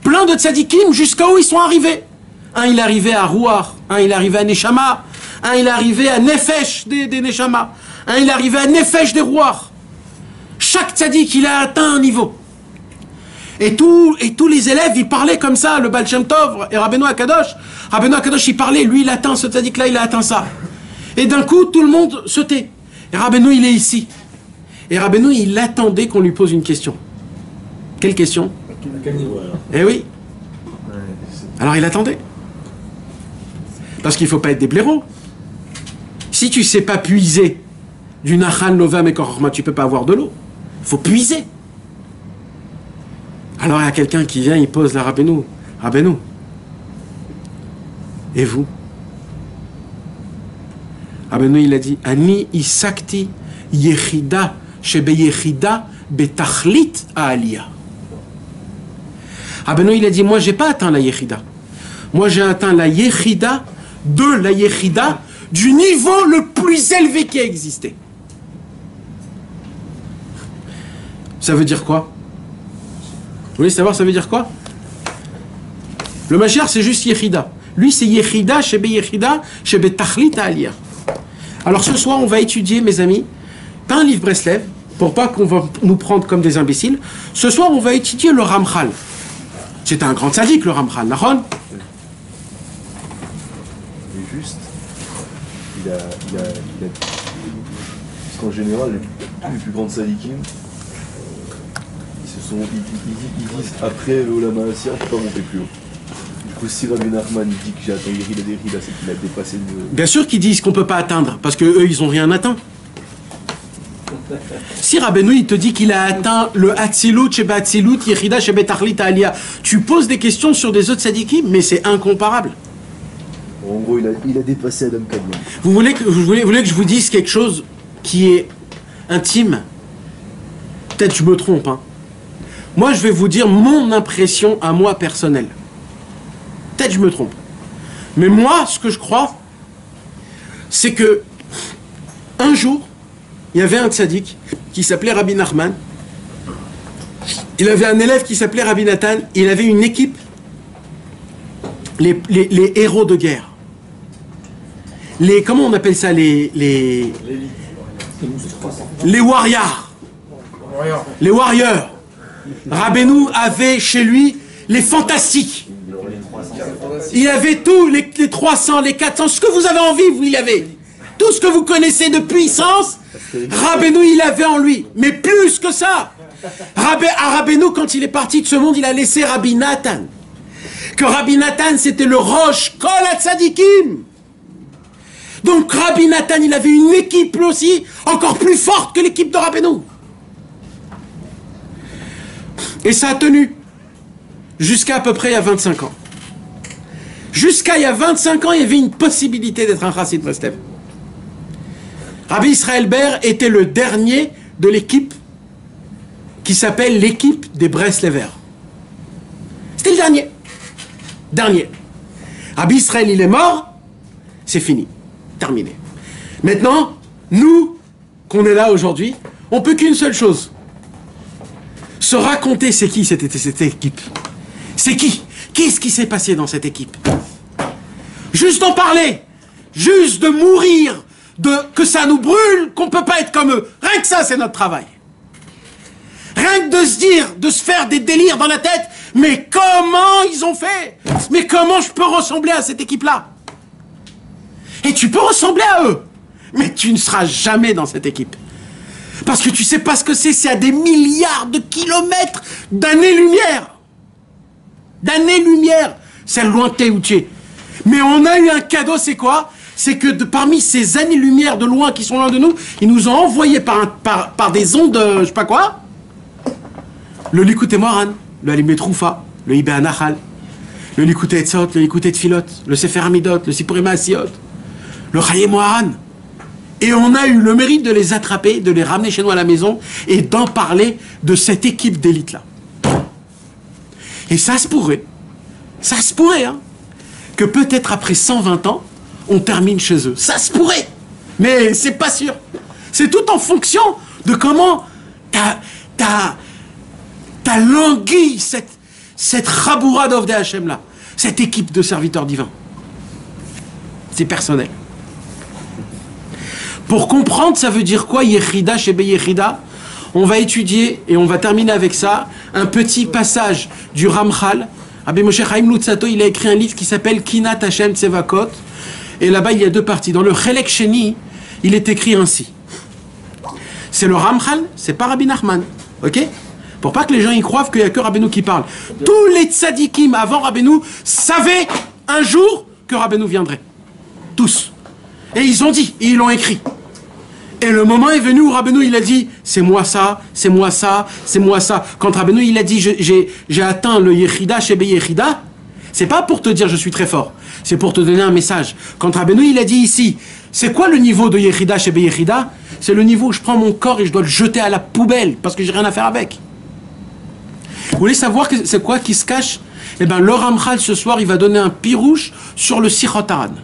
plein de tzadikim jusqu'à où ils sont arrivés. Un, il est arrivé à Ruach, un, il est arrivé à Neshama, un, il est arrivé à Nefesh des Neshama, un, il est arrivé à Nefesh des Ruach. Chaque tzadik, il a atteint un niveau. Et tous les élèves, ils parlaient comme ça, le Baal Shem Tov et Rabbeinu HaKadosh. Rabbeinu HaKadosh, il parlait, lui, il atteint ce tzadik-là, il a atteint ça. Et d'un coup, tout le monde se tait. Et Rabbeinu, il est ici. Et Rabbeinu, il attendait qu'on lui pose une question. Quelle question? À quel niveau alors? Eh oui. Alors il attendait. Parce qu'il ne faut pas être des blaireaux. Si tu ne sais pas puiser du Nachal, Novam et Korma, tu ne peux pas avoir de l'eau. Il faut puiser. Alors il y a quelqu'un qui vient, il pose la Rabbeinu. Rabbeinu. Et vous? Rabbeinu il a dit Ani isakti yechida shebe yechida betachlit ha'aliyah. Rabbeinu il a dit moi j'ai pas atteint la yechida. Moi j'ai atteint la yechida de la yechida du niveau le plus élevé qui a existé. Ça veut dire quoi? Vous voulez savoir ça veut dire quoi? Le Mashiach c'est juste yechida. Lui c'est yechida shebe tachlit ha'aliyah. Alors ce soir on va étudier mes amis, pas un livre Breslev, pour pas qu'on va nous prendre comme des imbéciles. Ce soir on va étudier le Ramchal. C'est un grand tzaddik le Ramchal, Nahon? Et juste, parce qu'en général, les plus grands tzaddikim, ils disent après l'Olam Ha'asiyah, on ne peut pas monter plus haut. Du coup, si Rabbi Nachman dit que j'ai atteint Yerida Derida, c'est qu'il a dépassé le... Bien sûr qu'ils disent qu'on ne peut pas atteindre, parce qu'eux, ils n'ont rien atteint. Si Rabbeinu, il te dit qu'il a atteint le Hatzilut, Sheba Hatzilut, Yerida, Sheba Tachlit Aliyah, tu poses des questions sur des autres tzadikim, mais c'est incomparable. En gros, il a dépassé Adam Kadmon. Vous voulez que je vous dise quelque chose qui est intime? Peut-être je me trompe, hein. Moi, je vais vous dire mon impression à moi personnelle. Peut-être je me trompe. Mais moi, ce que je crois, c'est que un jour, il y avait un tzaddik qui s'appelait Rabbi Nachman. Il avait un élève qui s'appelait Rabbi Nathan. Il avait une équipe, les héros de guerre. Comment on appelle ça? Les warriors. Les warriors. Rabbeinu avait chez lui les fantastiques. Il avait tous les 300, les 400, ce que vous avez envie, vous y avez. Tout ce que vous connaissez de puissance, Rabbeinu il avait en lui. Mais plus que ça. Rabbeinu, quand il est parti de ce monde, il a laissé Rabbi Nathan. Que Rabbi Nathan, c'était le Rosh Kol HaTzadikim. Donc Rabbi Nathan, il avait une équipe aussi, encore plus forte que l'équipe de Rabbeinu. Et ça a tenu jusqu'à peu près il y a 25 ans. Jusqu'à il y a 25 ans, il y avait une possibilité d'être un Chassid Breslev. Rabbi Israël Ber était le dernier de l'équipe qui s'appelle l'équipe des Breslevers. C'était le dernier. Dernier. Rabbi Israël, il est mort, c'est fini. Terminé. Maintenant, nous, qu'on est là aujourd'hui, on peut qu'une seule chose. Se raconter c'est qui cette équipe. C'est qui? Qu'est-ce qui s'est passé dans cette équipe? Juste d'en parler. Juste de mourir. Que ça nous brûle, qu'on ne peut pas être comme eux. Rien que ça, c'est notre travail. Rien que de se dire, de se faire des délires dans la tête. Mais comment ils ont fait? Mais comment je peux ressembler à cette équipe-là? Et tu peux ressembler à eux. Mais tu ne seras jamais dans cette équipe. Parce que tu sais pas ce que c'est à des milliards de kilomètres d'années-lumière. D'années-lumière. C'est lointain où tu es. Mais on a eu un cadeau, c'est quoi? C'est que parmi ces années-lumière de loin qui sont loin de nous, ils nous ont envoyé par des ondes, je sais pas quoi, le Likutei Moharan, le Alimé Troufa, le Ibé Anachal, le Likutei Etzot, le Likutei Tfilot, le Sefer Hamidot, le Sipurim Maasiot, le Chayei Moharan. Et on a eu le mérite de les attraper, de les ramener chez nous à la maison et d'en parler de cette équipe d'élite-là. Et ça se pourrait, hein, que peut-être après 120 ans, on termine chez eux. Ça se pourrait, mais c'est pas sûr. C'est tout en fonction de comment t'as langui cette Chaboura d'Ovdei Hashem là, cette équipe de serviteurs divins. C'est personnel. Pour comprendre, ça veut dire quoi, Yechida, Shebe Yechida? On va étudier, et on va terminer avec ça, un petit passage du Ramchal. Rabbi Moshe Chaim Luzzatto, il a écrit un livre qui s'appelle Kinat Hashem Tsevakot. Et là-bas, il y a deux parties. Dans le Chelek Sheni, il est écrit ainsi. C'est le Ramchal, c'est pas Rabbi Nachman. Ok? Pour pas que les gens y croient qu'il n'y a que Rabbeinu qui parle. Tous les tzadikim avant Rabbeinu savaient un jour que Rabbeinu viendrait. Tous. Et ils ont dit, et ils l'ont écrit. Et le moment est venu où Rabbeinu il a dit, c'est moi ça, c'est moi ça, c'est moi ça. Quand Rabbeinu il a dit, j'ai atteint le Yechida, Shebe Yechida, C'est pas pour te dire je suis très fort, c'est pour te donner un message. Quand Rabbeinu il a dit ici, c'est quoi le niveau de Yechida chez Beyechida? C'est le niveau où je prends mon corps et je dois le jeter à la poubelle parce que j'ai rien à faire avec. Vous voulez savoir c'est quoi qui se cache? Eh bien, le Ramchal ce soir il va donner un pirouche sur le Sichot Haran.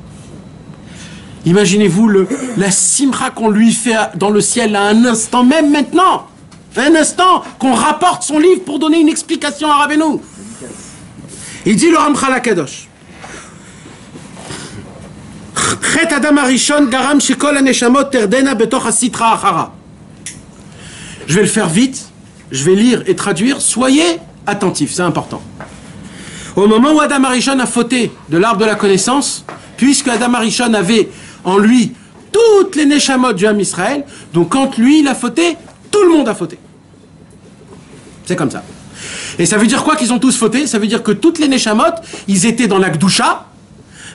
Imaginez-vous la simcha qu'on lui fait dans le ciel à un instant, même maintenant. Un instant qu'on rapporte son livre pour donner une explication à Rabbeinu. Il dit le Ramchal Akadosh. Chet Adam Arishon garam shekol haneshamot terdena betoch hasitra achara. Je vais le faire vite, je vais lire et traduire. Soyez attentifs, c'est important. Au moment où Adam Arishon a fauté de l'arbre de la connaissance, puisque Adam Arishon avait en lui toutes les neshamot du Ham Israël, donc quand lui il a fauté, tout le monde a fauté. C'est comme ça. Et ça veut dire quoi qu'ils ont tous fauté? Ça veut dire que toutes les neshamot, ils étaient dans la Gdusha.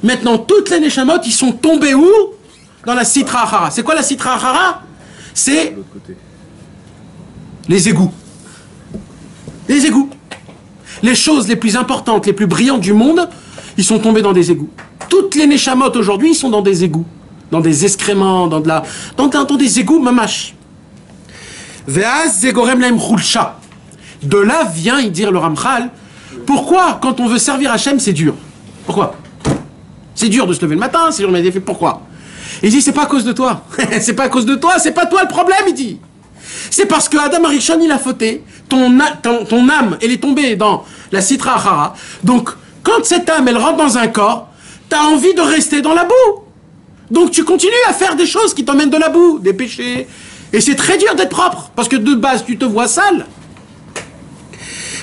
Maintenant, toutes les neshamot, ils sont tombés où? Dans la Sitra Achara. C'est quoi la Sitra Achara? C'est les égouts. Les égouts. Les choses les plus importantes, les plus brillantes du monde, ils sont tombés dans des égouts. Toutes les neshamot aujourd'hui, ils sont dans des égouts. Dans des excréments, dans des égouts mamash. Ve'az zegorem laim chulsha. De là vient, il dit le Ramchal, pourquoi quand on veut servir Hachem, c'est dur? Pourquoi? C'est dur de se lever le matin, c'est dur de faire. Pourquoi? Il dit, c'est pas à cause de toi. C'est pas à cause de toi, c'est pas toi le problème, il dit. C'est parce que Adam Arishon, il a fauté. Ton âme, elle est tombée dans la Sitra Achara. Donc, quand cette âme, elle rentre dans un corps, t'as envie de rester dans la boue. Donc, tu continues à faire des choses qui t'emmènent de la boue, des péchés. Et c'est très dur d'être propre, parce que de base, tu te vois sale.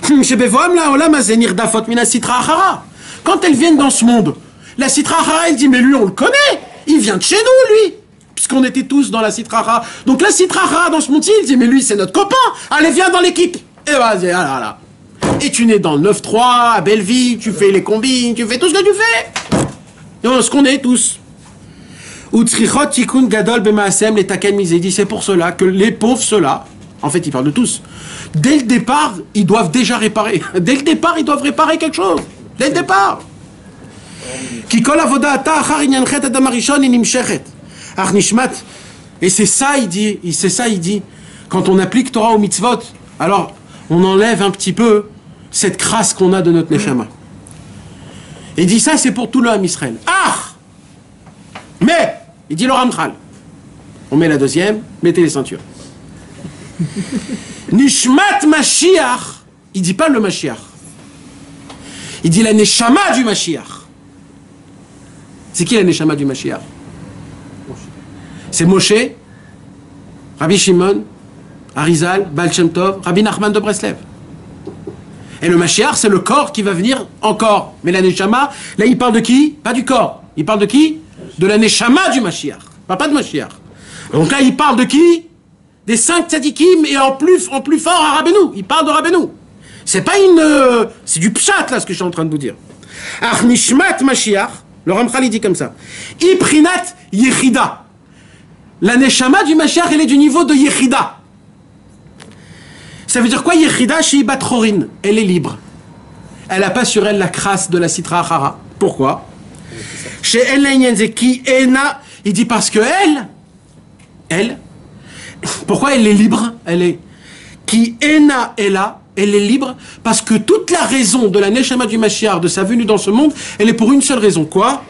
Quand elles viennent dans ce monde, la Sitra Achara, elle dit, mais lui, on le connaît. Il vient de chez nous, lui. Puisqu'on était tous dans la Sitra Achara. Donc la Sitra Achara, dans ce monde-ci, il dit, mais lui, c'est notre copain. Allez, viens dans l'équipe. Et vas-y, là. Et tu nais dans le 9-3, à Belleville, tu fais les combines, tu fais tout ce que tu fais. Et ce qu'on est tous. Utsrichot tikun gadol b'maasem les taken misedi. C'est pour cela que les pauvres, ceux-là, en fait, ils parlent de tous. Dès le départ, ils doivent déjà réparer. Dès le départ, ils doivent réparer quelque chose. Dès le départ. Et c'est ça, il dit, quand on applique Torah au mitzvot, alors on enlève un petit peu cette crasse qu'on a de notre neshama. Et il dit ça, c'est pour tout le Ham Israël. Ah! Mais, il dit le Ramchal. On met la deuxième, mettez les ceintures. Nishmat Mashiach, il dit pas le Mashiach. Il dit la neshama du Mashiach. C'est qui la neshama du Mashiach? C'est Moshe, Rabbi Shimon, Arizal, Baal Shem Tov, Rabbi Nachman de Breslev. Et le Mashiach, c'est le corps qui va venir encore. Mais la neshama, là, il parle de qui? Pas du corps. Il parle de qui? De la neshama du Mashiach. Pas de Mashiach. Donc là, il parle de qui? Des 5 tzadikim et en plus fort à Rabbeinu. Il parle de Rabbeinu. C'est pas une... c'est du pshat, là, ce que je suis en train de vous dire. Ach nishmat Mashiach, le Ramchal, il dit comme ça. Iprinat Yechida. La neshama du Mashiach, elle est du niveau de Yechida. Ça veut dire quoi, Yechida? Chez Batrorin. Elle est libre. Elle n'a pas sur elle la crasse de la Sitra Achara. Pourquoi? Chez El qui Ena, il dit parce que elle, pourquoi elle est libre? Elle est qui Ena Ela, elle est libre parce que toute la raison de la Neshama du Mashiach, de sa venue dans ce monde, elle est pour une seule raison. Quoi?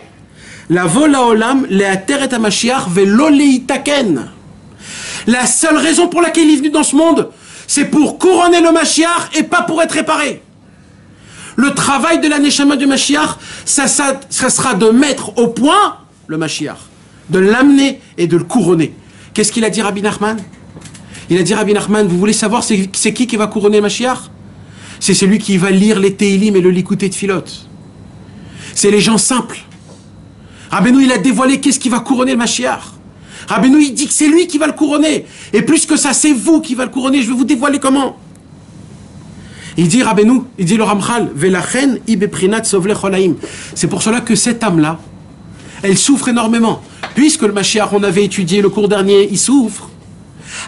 La vola olam le'ateret ha-Mashiach ve'lo le'itaken. La seule raison pour laquelle il est venu dans ce monde, c'est pour couronner le Mashiach et pas pour être réparé. Le travail de la Neshama du Mashiach, ça sera de mettre au point le Mashiach, de l'amener et de le couronner. Qu'est-ce qu'il a dit Rabbi Nachman? Il a dit Rabbi Nachman, vous voulez savoir c'est qui va couronner le Mashiach? C'est celui qui va lire les Teilim et le Likutei Tfilot. C'est les gens simples. Rabbeinu, il a dévoilé qu'est-ce qui va couronner le Mashiach. Rabbeinu, il dit que c'est lui qui va le couronner. Et plus que ça, c'est vous qui va le couronner. Je vais vous dévoiler comment. Il dit Rabbeinu, il dit le Ramchal, Velachen ibeprinat sovle cholaim. C'est pour cela que cette âme-là, elle souffre énormément. Puisque le Mashiach, on avait étudié le cours dernier, il souffre.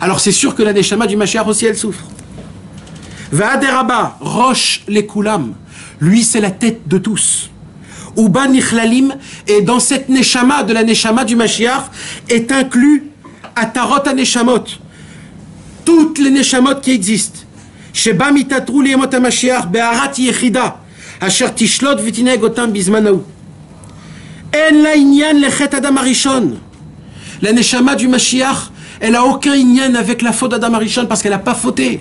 Alors c'est sûr que la Neshama du Mashiach aussi, elle souffre. Va'aderaba, Rosh Lekulam. Lui, c'est la tête de tous. Uba Nichlalim, et dans cette Neshama, de la Neshama du Mashiach, est inclus Atarot HaNeshamot. Toutes les Neshamot qui existent. Sheba mitatru liyemot HaMashiach, be'arat yechida, asher tishlot v'tineg otam bizmanahu. En la inyan lechet Adam Arishon. La Neshama du Mashiach, elle n'a aucun inyan avec la faute d'Adam Arishon parce qu'elle n'a pas fauté.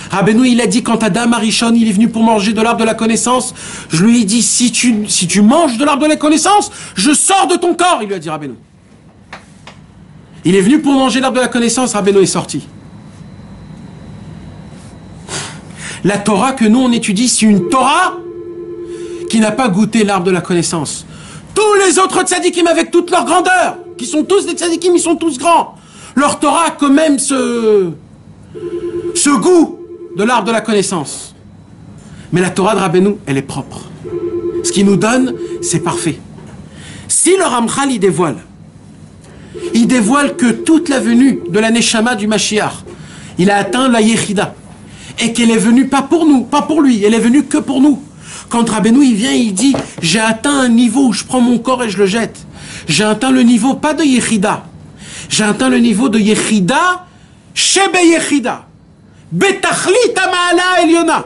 Rabbeinu, il a dit, quand Adam Arishon, il est venu pour manger de l'arbre de la connaissance, je lui ai dit, si tu manges de l'arbre de la connaissance, je sors de ton corps, il lui a dit Rabbeinu. Il est venu pour manger l'arbre de la connaissance, Rabbeinu est sorti. La Torah que nous on étudie, c'est une Torah qui n'a pas goûté l'arbre de la connaissance. Tous les autres tzadikim avec toute leur grandeur, qui sont tous des tzadikim, ils sont tous grands. Leur Torah a quand même ce goût de l'arbre de la connaissance. Mais la Torah de Rabbeinu, elle est propre. Ce qu'il nous donne, c'est parfait. Si le Ramchal, il dévoile que toute la venue de la Neshama du Mashiach, il a atteint la Yechida, et qu'elle est venue pas pour nous, pas pour lui, elle est venue que pour nous. Quand Rabbeinu, il vient, il dit, j'ai atteint un niveau où je prends mon corps et je le jette. J'ai atteint le niveau, pas de Yechida, j'ai atteint le niveau de Yechida, Shebe Yechida. Betachlit Ma'ala Eliona.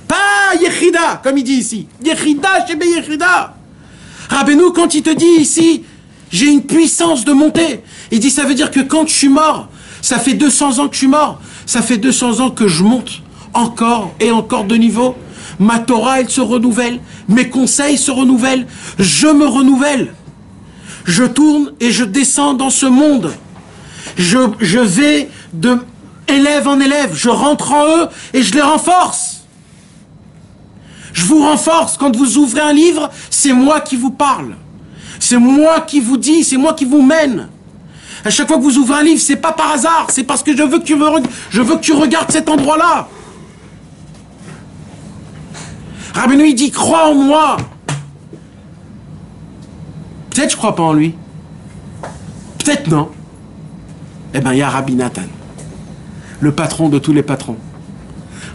Pas Yechida, comme il dit ici. Yechida, Shebe Yechida. Rabbeinu, quand il te dit ici, j'ai une puissance de montée, il dit, ça veut dire que quand je suis mort, ça fait 200 ans que je suis mort, ça fait 200 ans que je monte encore et encore de niveau. Ma Torah, elle se renouvelle, mes conseils se renouvellent, je me renouvelle. Je tourne et je descends dans ce monde. Je vais de élève en élève, je rentre en eux et je les renforce. Je vous renforce. Quand vous ouvrez un livre, c'est moi qui vous parle. C'est moi qui vous dis, c'est moi qui vous mène. À chaque fois que vous ouvrez un livre, c'est pas par hasard, c'est parce que je veux que tu regardes cet endroit-là. Rabbeinu, il dit, crois en moi. Peut-être je crois pas en lui. Peut-être non. Eh bien, il y a Rabbi Nathan, le patron de tous les patrons.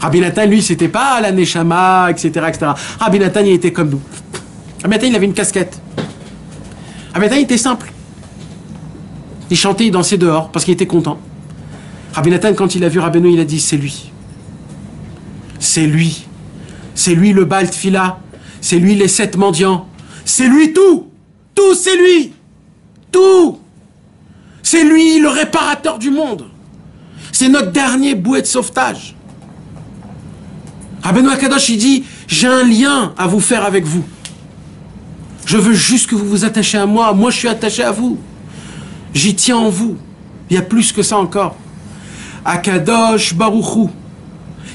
Rabbi Nathan, lui, c'était pas la Neshama, etc., etc. Rabbi Nathan, il était comme nous. Rabbi Nathan, il avait une casquette. Rabbi Nathan, il était simple. Il chantait, il dansait dehors, parce qu'il était content. Rabbi Nathan, quand il a vu Rabbeinu, il a dit, c'est lui. C'est lui. C'est lui le Baal Tfila. C'est lui les 7 mendiants. C'est lui tout. Tout, c'est lui. Tout. C'est lui le réparateur du monde. C'est notre dernier bouée de sauvetage. Rabbeinu Akadosh, il dit, j'ai un lien à vous faire avec vous. Je veux juste que vous vous attachiez à moi. Moi, je suis attaché à vous. J'y tiens en vous. Il y a plus que ça encore. Akadosh Baruchou,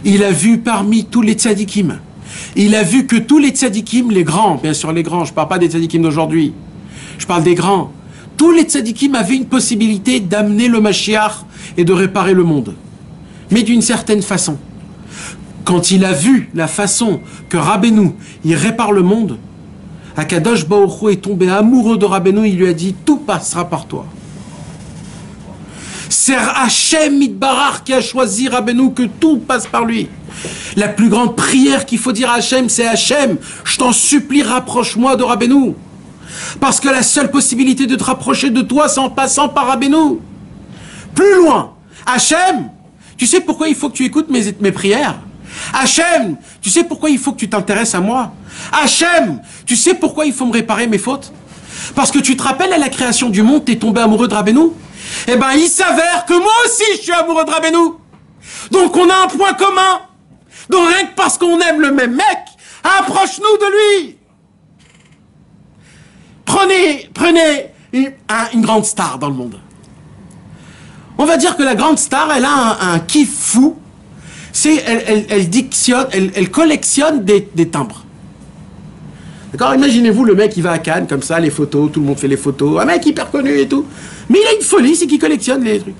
il a vu parmi tous les tzadikim, il a vu que tous les tzadikim, les grands, bien sûr les grands, je ne parle pas des tzadikim d'aujourd'hui, je parle des grands, tous les tzadikim avaient une possibilité d'amener le Mashiach et de réparer le monde. Mais d'une certaine façon. Quand il a vu la façon que Rabbeinu, il répare le monde, Akadosh Baruch Hu est tombé amoureux de Rabbeinu, il lui a dit, tout passera par toi. C'est Hachem Mitbarach qui a choisi Rabbeinu, que tout passe par lui. La plus grande prière qu'il faut dire à Hachem, c'est Hachem, je t'en supplie, rapproche-moi de Rabbeinu. Parce que la seule possibilité de te rapprocher de toi, c'est en passant par Rabbeinu. Plus loin, Hachem, tu sais pourquoi il faut que tu écoutes mes prières? Hachem, tu sais pourquoi il faut que tu t'intéresses à moi? Hachem, tu sais pourquoi il faut me réparer mes fautes? Parce que tu te rappelles à la création du monde, t'es tombé amoureux de Rabbeinu? Eh ben, il s'avère que moi aussi, je suis amoureux de Rabbeinu. Donc, on a un point commun. Donc, rien que parce qu'on aime le même mec, approche-nous de lui. Prenez une grande star dans le monde. On va dire que la grande star, elle a un kiff fou. Elle collectionne des timbres. D'accord? Imaginez-vous, le mec, il va à Cannes, comme ça, les photos, tout le monde fait les photos. Un mec hyper connu et tout. Mais il a une folie, c'est qu'il collectionne les trucs.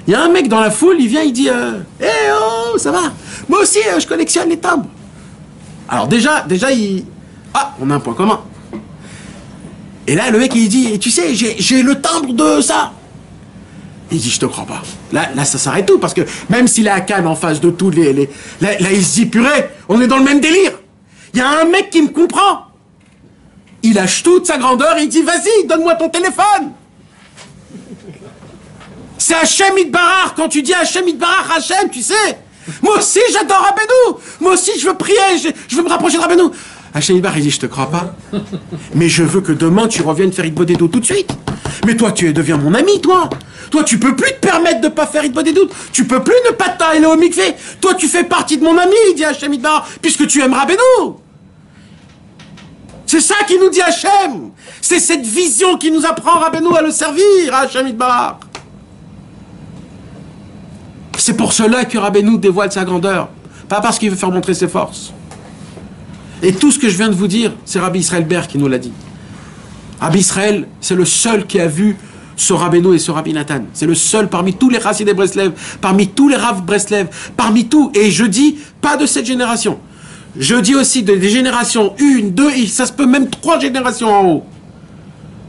Il y a un mec dans la foule, il vient, il dit oh, ça va? Moi aussi, je collectionne les timbres. Alors déjà, on a un point commun. Et là, le mec, il dit, tu sais, j'ai le timbre de ça. Il dit, je te crois pas. Là, ça s'arrête tout, parce que même s'il est à Cannes en face de tous les... Là, il se dit, purée, on est dans le même délire. Il y a un mec qui me comprend. Il lâche toute sa grandeur et il dit, vas-y, donne-moi ton téléphone. C'est Hachem Idbarach. Quand tu dis Hachem Idbarach, Hachem, tu sais. Moi aussi, j'adore Rabbeinu. Moi aussi, je veux prier, je veux me rapprocher de Rabbeinu. Hachem Idbarach, il dit, je te crois pas. Mais je veux que demain, tu reviennes faire Idbodedut tout de suite. Mais toi, tu deviens mon ami, toi. Toi, tu peux plus te permettre de pas faire Idbodedut. Tu peux plus ne pas t'aller au mikvé. Toi, tu fais partie de mon ami, dit Hachem Idbarach, puisque tu aimes Rabbeinu. C'est ça qui nous dit Hachem. C'est cette vision qui nous apprend Rabbeinu à le servir, à Hachem Idbarach. C'est pour cela que Rabbeinu dévoile sa grandeur. Pas parce qu'il veut faire montrer ses forces. Et tout ce que je viens de vous dire, c'est Rabbi Israël Ber qui nous l'a dit. Rabbi Israël, c'est le seul qui a vu ce Rabbeinu et ce Rabbi Nathan. C'est le seul parmi tous les Chassidei Breslev, parmi tous les Rav Breslev, parmi tout. Et je dis, pas de cette génération. Je dis aussi des générations 1, 2, et ça se peut même 3 générations en haut.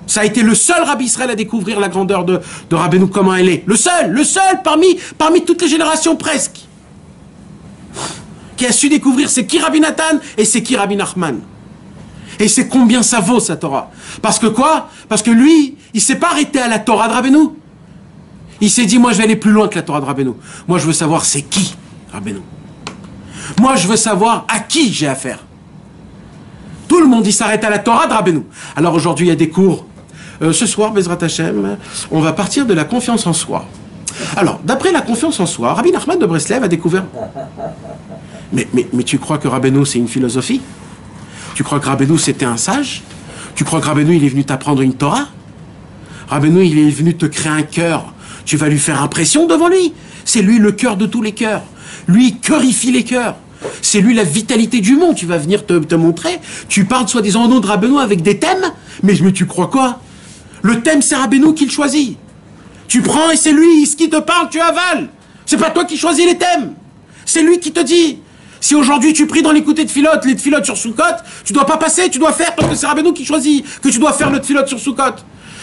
Ça a été le seul Rabbi Israël à découvrir la grandeur de Rabbeinu, comment elle est. Le seul parmi toutes les générations presque. Qui a su découvrir c'est qui Rabbi Nathan et c'est qui Rabbi Nachman. Et c'est combien ça vaut sa Torah. Parce que quoi? Parce que lui, il s'est pas arrêté à la Torah de Rabbeinu. Il s'est dit, moi je vais aller plus loin que la Torah de Rabbeinu. Moi je veux savoir c'est qui Rabbeinu. Moi je veux savoir à qui j'ai affaire. Tout le monde il s'arrête à la Torah de Rabbeinu. Alors aujourd'hui il y a des cours. Ce soir, Bezrat Hashem, on va partir de la confiance en soi. Alors, d'après la confiance en soi, Rabbi Nachman de Breslev a découvert... Mais tu crois que Rabbeinu, c'est une philosophie? Tu crois que Rabbeinu, c'était un sage? Tu crois que Rabbeinu, il est venu t'apprendre une Torah? Rabbeinu, il est venu te créer un cœur. Tu vas lui faire impression devant lui. C'est lui le cœur de tous les cœurs. Lui, il cœurifie les cœurs. C'est lui la vitalité du monde. Tu vas venir te montrer. Tu parles soi-disant au nom de Rabbeinu avec des thèmes. Mais tu crois quoi? Le thème, c'est Rabbeinu qui le choisit. Tu prends et c'est lui, ce qui te parle, tu avales. C'est pas toi qui choisis les thèmes. C'est lui qui te dit. Si aujourd'hui tu pries dans l'écouté de Tfilot, les Tfilot sur Soukot, tu dois pas passer, tu dois faire parce que c'est Rabbeinu qui choisit que tu dois faire le Tfilot sur Soukot.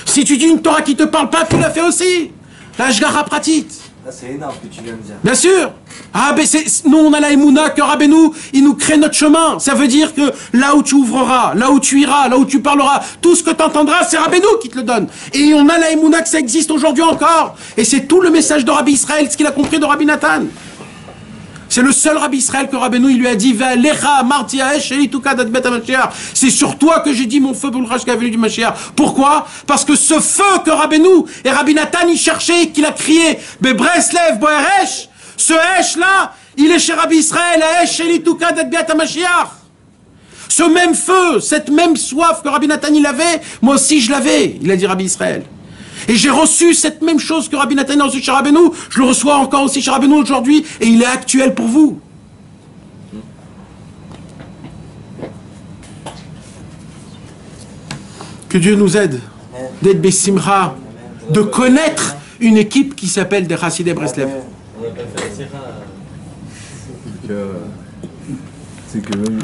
Si tu dis une Torah qui te parle pas, tu la fais aussi. La Shgara Pratit. Là, c'est énorme ce que tu viens de dire. Bien sûr. Ah, ben nous, on a la Emouna que Rabbeinu, il nous crée notre chemin. Ça veut dire que là où tu ouvreras, là où tu iras, là où tu parleras, tout ce que tu entendras, c'est Rabbeinu qui te le donne. Et on a la Emouna que ça existe aujourd'hui encore. Et c'est tout le message de Rabbi Israël, ce qu'il a compris de Rabbi Nathan. C'est le seul Rabbi Israël que Rabbeinu, il lui a dit, c'est sur toi que j'ai dit mon feu pour le rage venu du Mashiach. Pourquoi? Parce que ce feu que Rabbeinu et Rabbi Nathan, ils cherchaient, qu'il a crié, Breslev, Boeresh, ce Hesh là, il est chez Rabbi Israël, ce même feu, cette même soif que Rabbi Nathan il avait, moi aussi je l'avais, il a dit Rabbi Israël. Et j'ai reçu cette même chose que Rabbi Nathan a reçu chez Rabbeinu, je le reçois encore aussi chez Rabbeinu aujourd'hui, et il est actuel pour vous. Que Dieu nous aide d'être Bessimra, de connaître une équipe qui s'appelle des Chassidei Breslev. C'est que même...